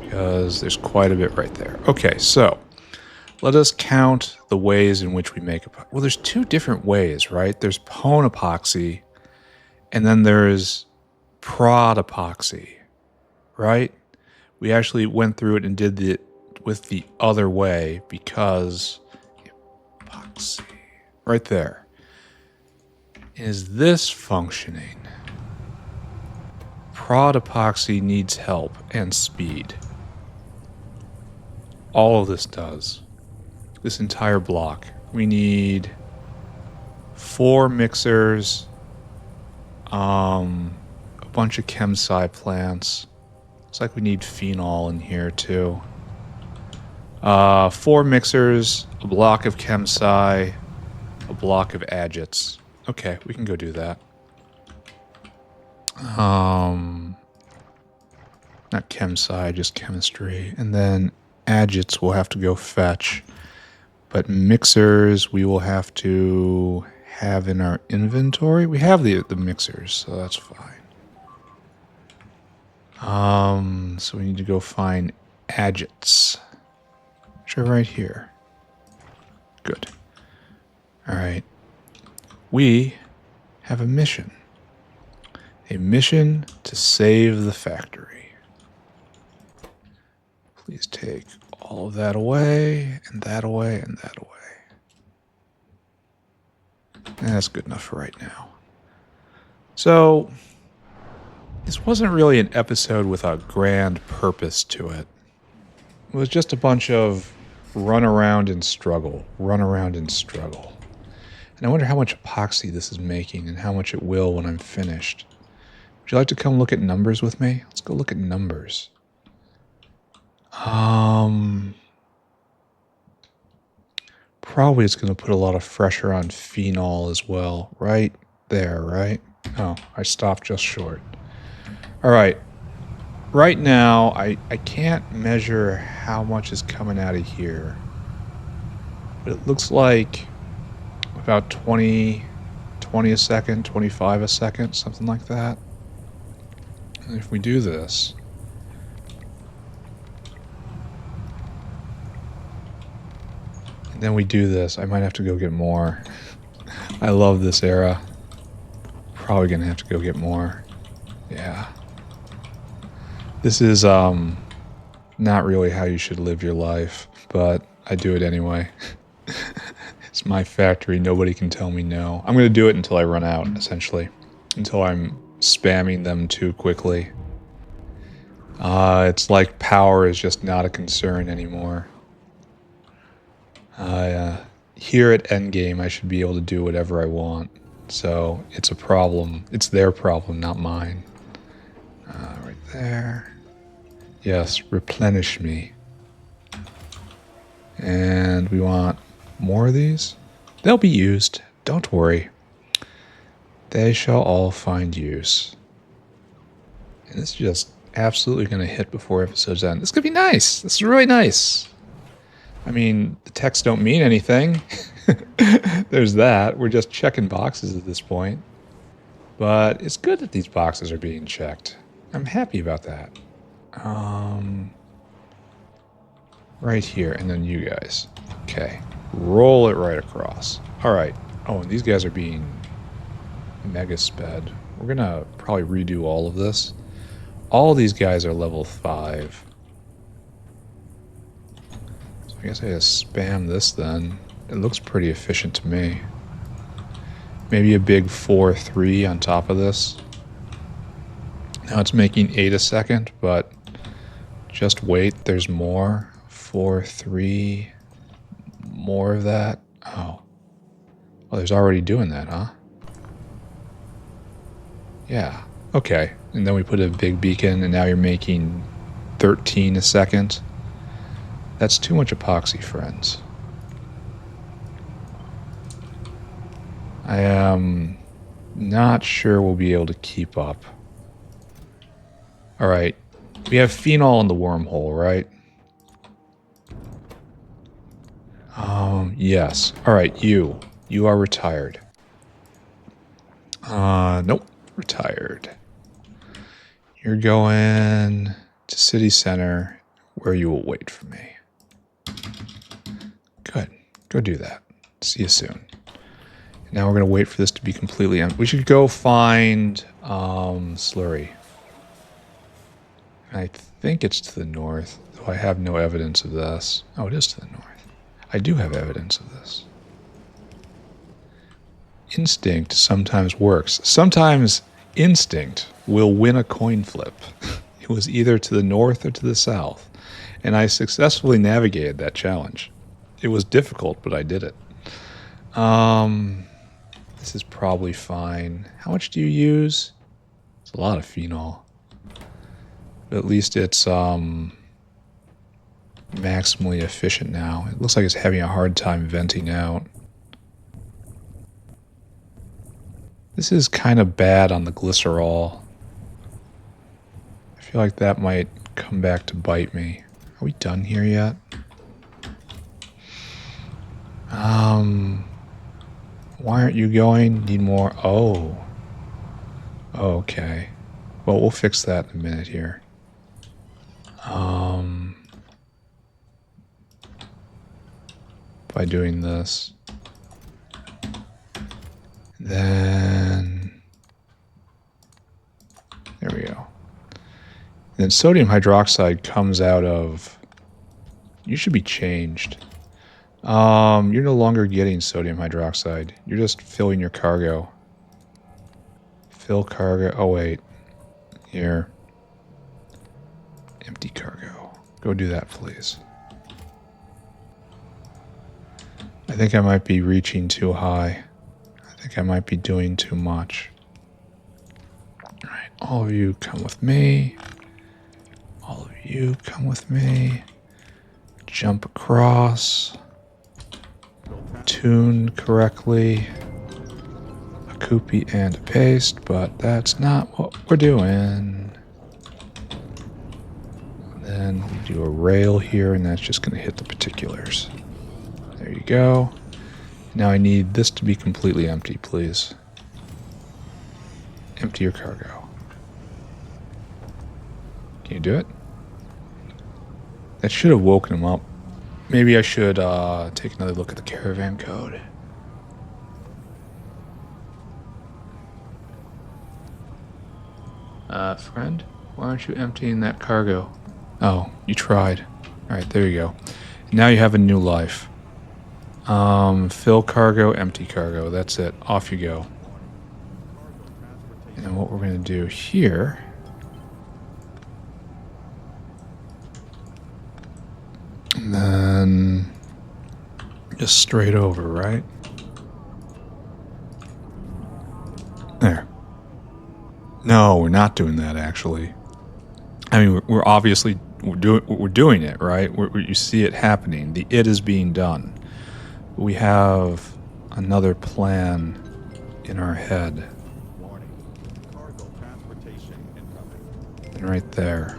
because there's quite a bit right there. Okay, so let us count the ways in which we make epoxy. Well, there's 2 different ways, right? There's Pone epoxy, And then there's prod epoxy, right? We actually went through it and did it with the other way because epoxy, right there. Is this functioning? Prod epoxy needs help and speed. All of this does. This entire block. We need 4 mixers, a bunch of chemsci plants. Looks like we need phenol in here too. 4 mixers, a block of chemsci, a block of agits. Okay, we can go do that. Not chemsci, just chemistry. And then agits we'll have to go fetch. But mixers we will have to have in our inventory. We have the mixers, so that's fine. So we need to go find agits, which are right here. Good. All right. We have a mission. A mission to save the factory. Please take all of that away, and that away, and that away. And that's good enough for right now. So, this wasn't really an episode with a grand purpose to it. It was just a bunch of run around and struggle, run around and struggle. And I wonder how much epoxy this is making and how much it will when I'm finished. Would you like to come look at numbers with me? Let's go look at numbers. Probably it's going to put a lot of pressure on phenol as well. Right there, right? Oh, I stopped just short. All right. Right now, I can't measure how much is coming out of here. But it looks like about 20 a second, 25 a second, something like that. And if we do this, and then we do this, I might have to go get more. I love this era. Probably gonna have to go get more. Yeah. This is not really how you should live your life, but I do it anyway. It's my factory. Nobody can tell me no. I'm going to do it until I run out, essentially. Until I'm spamming them too quickly. It's like power is just not a concern anymore. Here at Endgame, I should be able to do whatever I want. So it's a problem. It's their problem, not mine. Right there. Yes, replenish me. And we want more of these. They'll be used. Don't worry. They shall all find use. And this is just absolutely going to hit before episode's end. This could be nice. This is really nice. I mean, the texts don't mean anything. There's that. We're just checking boxes at this point. But it's good that these boxes are being checked. I'm happy about that. Right here, and then you guys. Okay. Roll it right across. Alright. Oh, and these guys are being mega sped. We're gonna probably redo all of this. All of these guys are level 5. So I guess I just spam this then. It looks pretty efficient to me. Maybe a big 4-3 on top of this. Now it's making 8 a second, but just wait, there's more. 4-3. More of that. Oh. Oh, there's already doing that, huh? Yeah. Okay. And then we put a big beacon, and now you're making 13 a second. That's too much epoxy, friends. I am not sure we'll be able to keep up. All right. We have phenol in the wormhole, right? Yes. All right, you. You are retired. Nope. Retired. You're going to city center where you will wait for me. Good. Go do that. See you soon. Now we're going to wait for this to be completely empty. We should go find slurry. I think it's to the north, though I have no evidence of this. Oh, it is to the north. I do have evidence of this. Instinct sometimes works. Sometimes instinct will win a coin flip. It was either to the north or to the south. And I successfully navigated that challenge. It was difficult, but I did it. This is probably fine. How much do you use? It's a lot of phenol. But at least it's maximally efficient now. It looks like it's having a hard time venting out. This is kind of bad on the glycerol. I feel like that might come back to bite me. Are we done here yet? Why aren't you going? Need more? Oh. Okay. Well, we'll fix that in a minute here. By doing this. Then... there we go. Then sodium hydroxide comes out of... you should be changed. You're no longer getting sodium hydroxide. You're just filling your cargo. Fill cargo. Oh, wait. Here. Empty cargo. Go do that, please. I think I might be reaching too high. I think I might be doing too much. Alright, all of you come with me. All of you come with me. Jump across. Tuned correctly. A coopy and a paste, but that's not what we're doing. Then we do a rail here, and that's just going to hit the particulars. There you go. Now I need this to be completely empty, please. Empty your cargo. Can you do it? That should have woken him up. Maybe I should take another look at the caravan code. Friend, why aren't you emptying that cargo? Oh, you tried. Alright, there you go. Now you have a new life. Fill cargo, empty cargo. That's it. Off you go. And what we're going to do here... and then... just straight over, right? There. No, we're not doing that, actually. I mean, we're obviously... we're doing it, right? You see it happening. The it is being done. We have another plan in our head. And right there.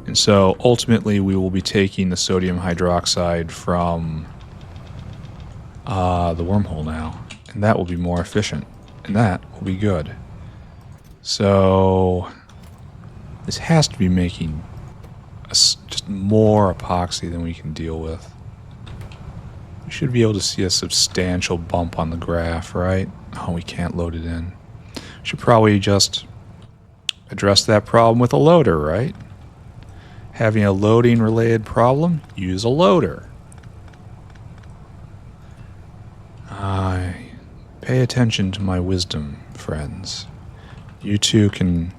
And so ultimately we will be taking the sodium hydroxide from the wormhole now. And that will be more efficient. And that will be good. So this has to be making just more epoxy than we can deal with. We should be able to see a substantial bump on the graph, right? Oh, we can't load it in. Should probably just address that problem with a loader, right? Having a loading related problem, use a loader. Pay attention to my wisdom, friends. You too can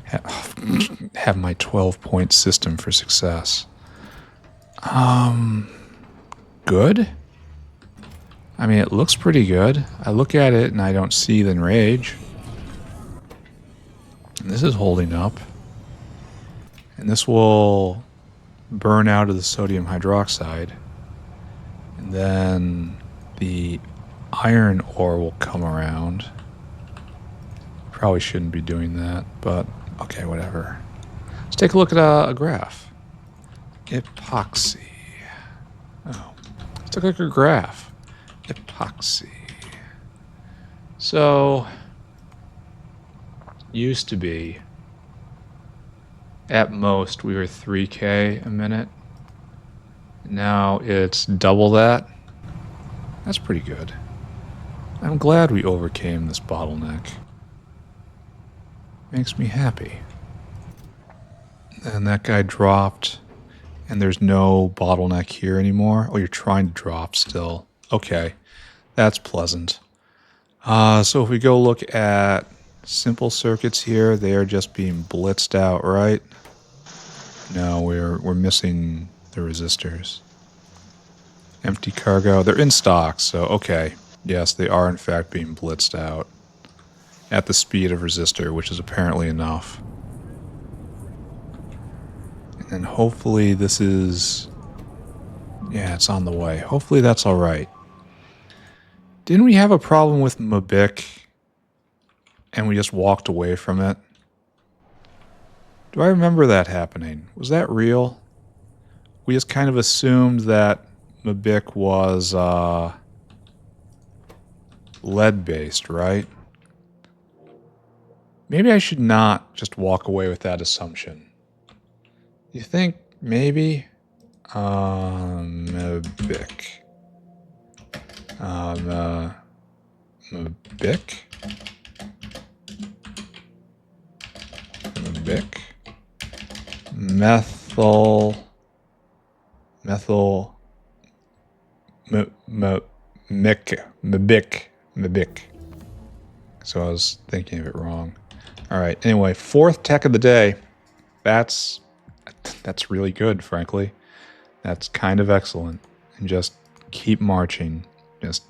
have my 12-point system for success. Good? I mean, it looks pretty good. I look at it and I don't see the enrage. And this is holding up. And this will burn out of the sodium hydroxide. And then the iron ore will come around. Probably shouldn't be doing that, but okay, whatever. Let's take a look at a graph. Epoxy. Oh, let's take a look at a graph. Epoxy. So, used to be, at most, we were 3K a minute. Now it's double that. That's pretty good. I'm glad we overcame this bottleneck. Makes me happy. And that guy dropped, and there's no bottleneck here anymore. Oh, you're trying to drop still. Okay, that's pleasant. So if we go look at simple circuits here, they are just being blitzed out, right? No, we're missing the resistors. Empty cargo. They're in stock, so okay. Yes, they are in fact being blitzed out at the speed of resistor, which is apparently enough. And then hopefully this is... yeah, it's on the way. Hopefully that's alright. Didn't we have a problem with Mbic and we just walked away from it? Do I remember that happening? Was that real? We just kind of assumed that Mbic was lead-based, right? Maybe I should not just walk away with that assumption. You think maybe? Mbic. Mbic? Mbic? Mbic. So I was thinking of it wrong. All right. Anyway, fourth tech of the day. That's really good, frankly. That's kind of excellent. And just keep marching. Just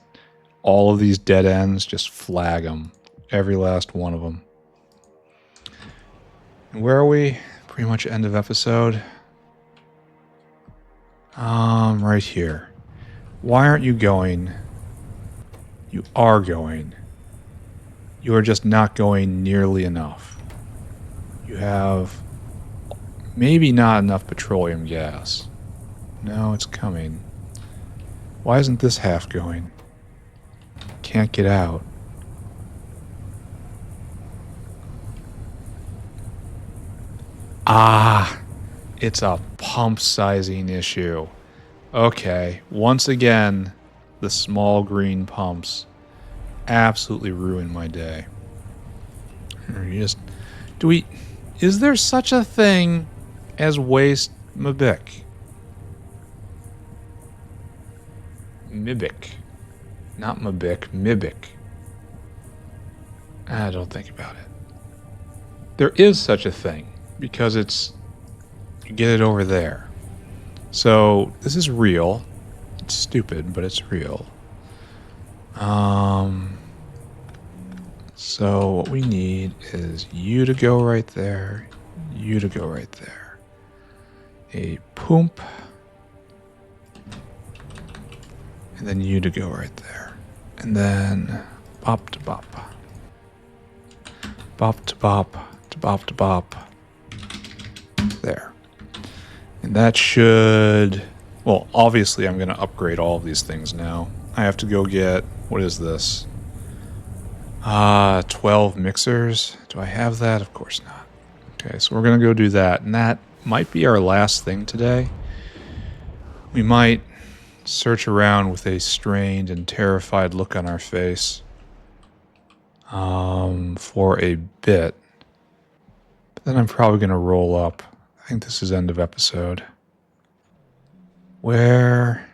all of these dead ends, just flag them. Every last one of them. And where are we? Pretty much end of episode. Right here. Why aren't you going? You are going. You are just not going nearly enough. You have maybe not enough petroleum gas. No, it's coming. Why isn't this half going? Can't get out. Ah, it's a pump sizing issue. Okay, once again, the small green pumps absolutely ruined my day. Is there such a thing as waste Mbic? Mbic. Not Mbic, Mbic. I don't think about it. There is such a thing, because you get it over there. So, this is real. It's stupid, but it's real. So what we need is you to go right there, you to go right there. A pump. And then you to go right there. And then bop to bop. Bop to bop to bop to bop. There. And that should... well, obviously I'm going to upgrade all of these things now. I have to go get... what is this? 12 mixers. Do I have that? Of course not. Okay, so we're going to go do that. And that might be our last thing today. We might search around with a strained and terrified look on our face for a bit. But then I'm probably going to roll up. I think this is end of episode. Where?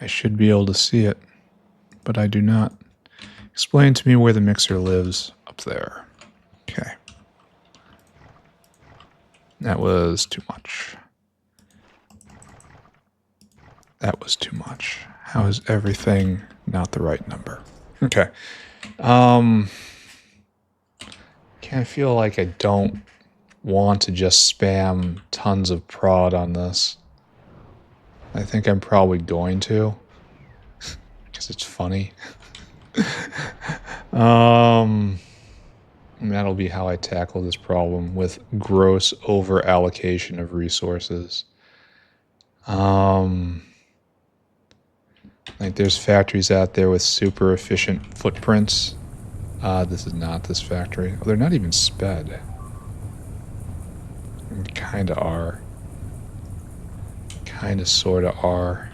I should be able to see it, but I do not. Explain to me where the mixer lives. Up there. Okay. That was too much. That was too much. How is everything not the right number? Okay. Kind of feel like I don't want to just spam tons of prod on this. I think I'm probably going to, because it's funny. And that'll be how I tackle this problem with gross over allocation of resources. Like there's factories out there with super efficient footprints. This is not this factory. Oh, they're not even sped. Kinda are. Kinda sorta are.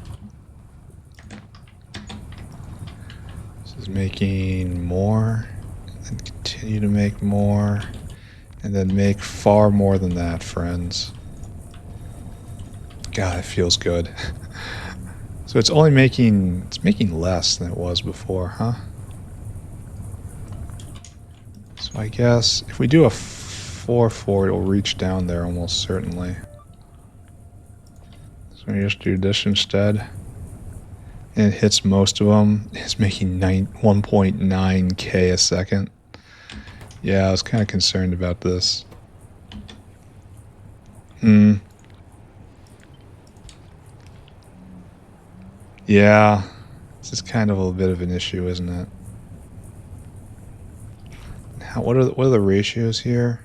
This is making more, and continue to make more, and then make far more than that, friends. God, it feels good. So it's only making, it's making less than it was before, huh? So I guess if we do a 4-4, it'll reach down there almost certainly. So we just do this instead. And it hits most of them. It's making 1.9k a second. Yeah, I was kind of concerned about this. Yeah, this is kind of a bit of an issue, isn't it? What are the ratios here?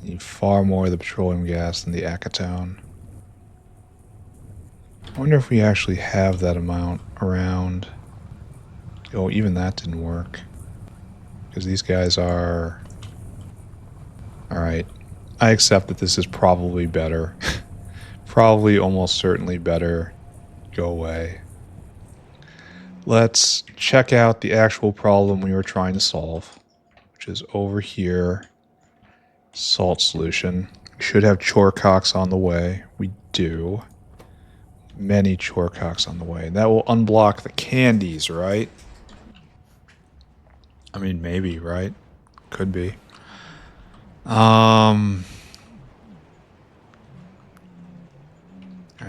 You need far more of the petroleum gas than the acetone. I wonder if we actually have that amount around. Oh, even that didn't work. Because these guys are... Alright. I accept that this is probably better. Probably almost certainly better. Go away. Let's check out the actual problem we were trying to solve, which is over here. Salt solution. We should have Chorcocks on the way. We do. Many Chorcocks on the way. That will unblock the candies, right? I mean, maybe, right? Could be. Alright,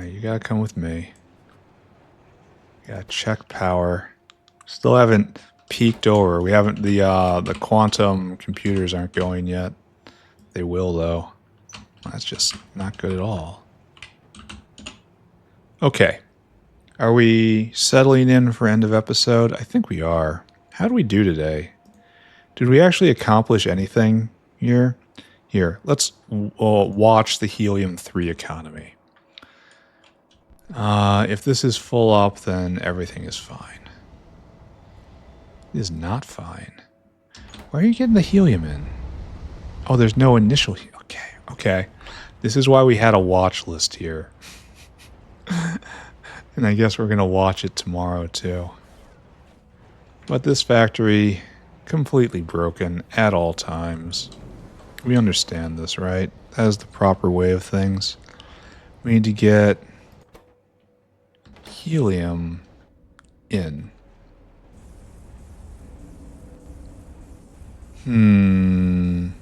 you gotta come with me. Gotta check power. Still haven't peaked over. We haven't, the quantum computers aren't going yet. They will, though. That's just not good at all. Okay. Are we settling in for end of episode? I think we are. How did we do today? Did we actually accomplish anything here? Here, let's watch the helium-3 economy. If this is full up, then everything is fine. It is not fine. Where are you getting the helium in? Oh, there's no initial... Okay, okay. This is why we had a watch list here. And I guess we're going to watch it tomorrow, too. But this factory, completely broken at all times. We understand this, right? That is the proper way of things. We need to get helium in. Do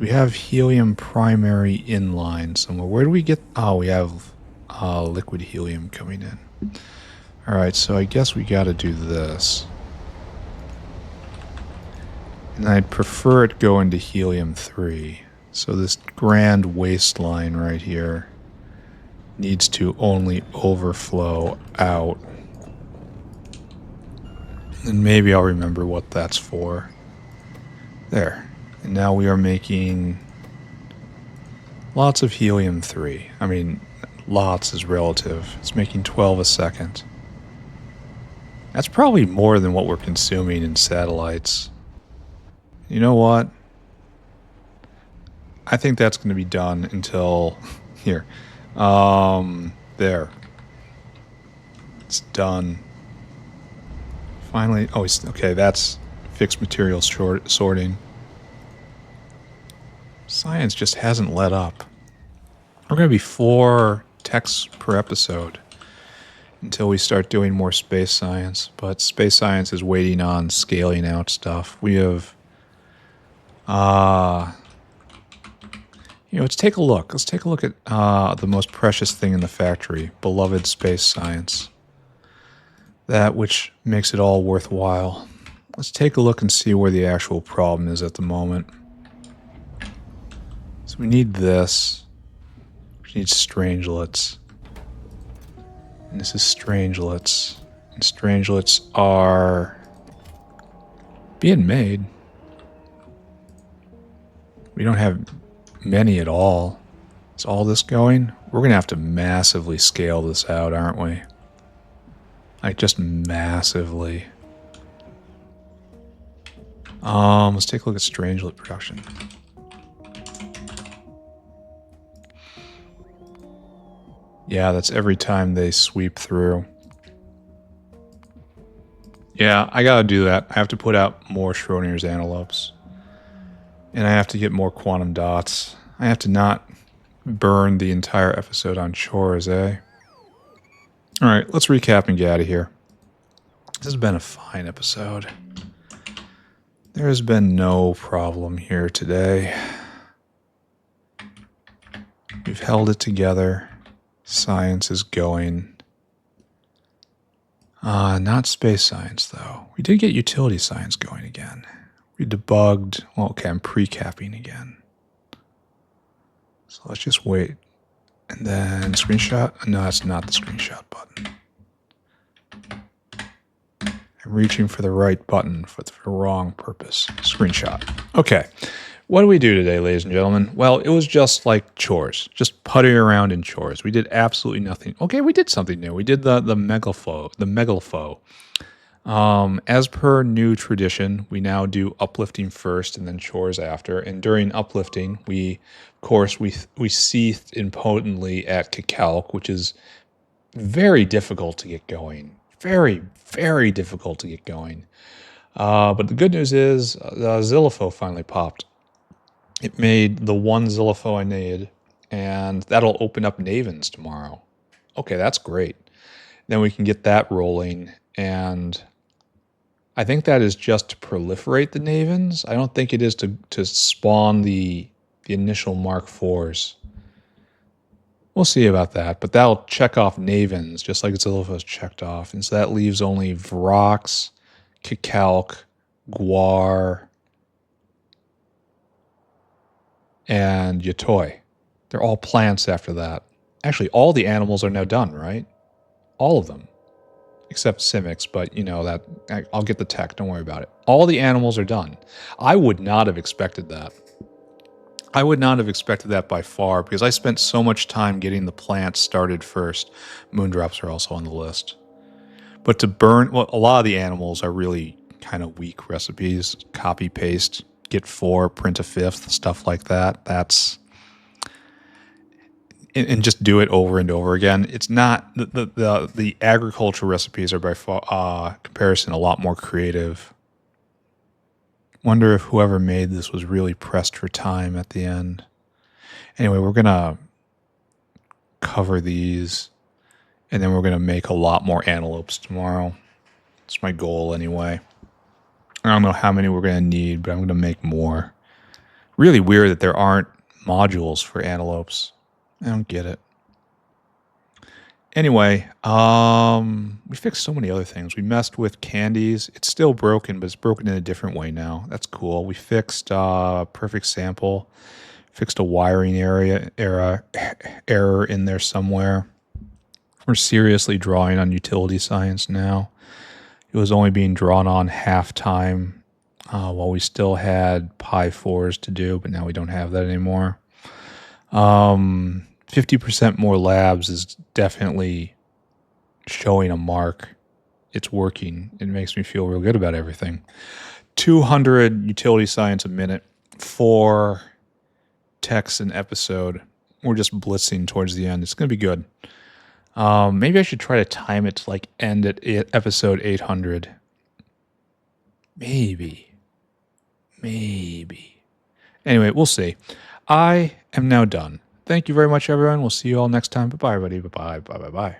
we have helium primary inline somewhere? Where do we get... Oh, we have liquid helium coming in. Alright, so I guess we gotta do this. And I'd prefer it go into helium-3. So this grand waistline right here needs to only overflow out. And maybe I'll remember what that's for. There. And now we are making lots of helium-3. I mean, lots is relative. It's making 12 a second. That's probably more than what we're consuming in satellites. You know what? I think that's going to be done until... Here. There. It's done. Finally... Oh, okay, that's fixed material sorting. Science just hasn't let up. We're going to be 4 texts per episode until we start doing more space science. But space science is waiting on scaling out stuff. We have... let's take a look. Let's take a look at the most precious thing in the factory, beloved space science. That which makes it all worthwhile. Let's take a look and see where the actual problem is at the moment. So we need this. We need strangelets. And this is strangelets. And strangelets are being made. We don't have many at all. Is all this going? We're going to have to massively scale this out, aren't we? Like, just massively. Let's take a look at strangelet production. Yeah, that's every time they sweep through. Yeah, I gotta do that. I have to put out more Schrodinger's antelopes. And I have to get more quantum dots. I have to not burn the entire episode on chores, eh? Alright, let's recap and get out of here. This has been a fine episode. There has been no problem here today. We've held it together. Science is going. Not space science, though. We did get utility science going again. We debugged. Well, okay, I'm pre-capping again. So let's just wait. And then screenshot. No, that's not the screenshot button. I'm reaching for the right button for the wrong purpose. Screenshot. Okay. What do we do today, ladies and gentlemen? Well, it was just like chores. Just putting around in chores. We did absolutely nothing. Okay, we did something new. We did the Xhyliphoe. As per new tradition, we now do uplifting first and then chores after. And during uplifting, we seethed impotently at Cacalc, which is very difficult to get going. Very, very difficult to get going. But the good news is the Xhyliphoe finally popped. It made the one Xhyliphoe I needed, and that'll open up Navens tomorrow. Okay, that's great. Then we can get that rolling, and I think that is just to proliferate the Navens. I don't think it is to spawn the initial Mark IVs. We'll see about that, but that'll check off Navens, just like Xyliphoe's checked off. And so that leaves only Vrox, Cacalc, Guar, and Yatoi. They're all plants after that. Actually, all the animals are now done, right? All of them. Except Simics, but you know that I'll get the tech, don't worry about it. All the animals are done. I would not have expected that. I would not have expected that by far, because I spent so much time getting the plants started first. Moondrops are also on the list. But to burn, well, a lot of the animals are really kind of weak recipes. Copy, paste, get 4, print a 5th, stuff like that. That's... And just do it over and over again. It's not... The agricultural recipes are by far, comparison, a lot more creative. Wonder if whoever made this was really pressed for time at the end. Anyway, we're going to cover these, and then we're going to make a lot more antelopes tomorrow. It's my goal anyway. I don't know how many we're going to need, but I'm going to make more. Really weird that there aren't modules for antelopes. I don't get it. Anyway, we fixed so many other things. We messed with candies. It's still broken, but it's broken in a different way now. That's cool. We fixed perfect sample. Fixed a wiring error in there somewhere. We're seriously drawing on utility science now. It was only being drawn on half time while we still had Pi 4s to do, but now we don't have that anymore. 50% more labs is definitely showing a mark. It's working. It makes me feel real good about everything. 200 utility science a minute, 4 texts an episode. We're just blitzing towards the end. It's going to be good. Maybe I should try to time it to like end at episode 800. Maybe. Anyway, we'll see. I am now done. Thank you very much, everyone. We'll see you all next time. Bye-bye, everybody. Bye-bye.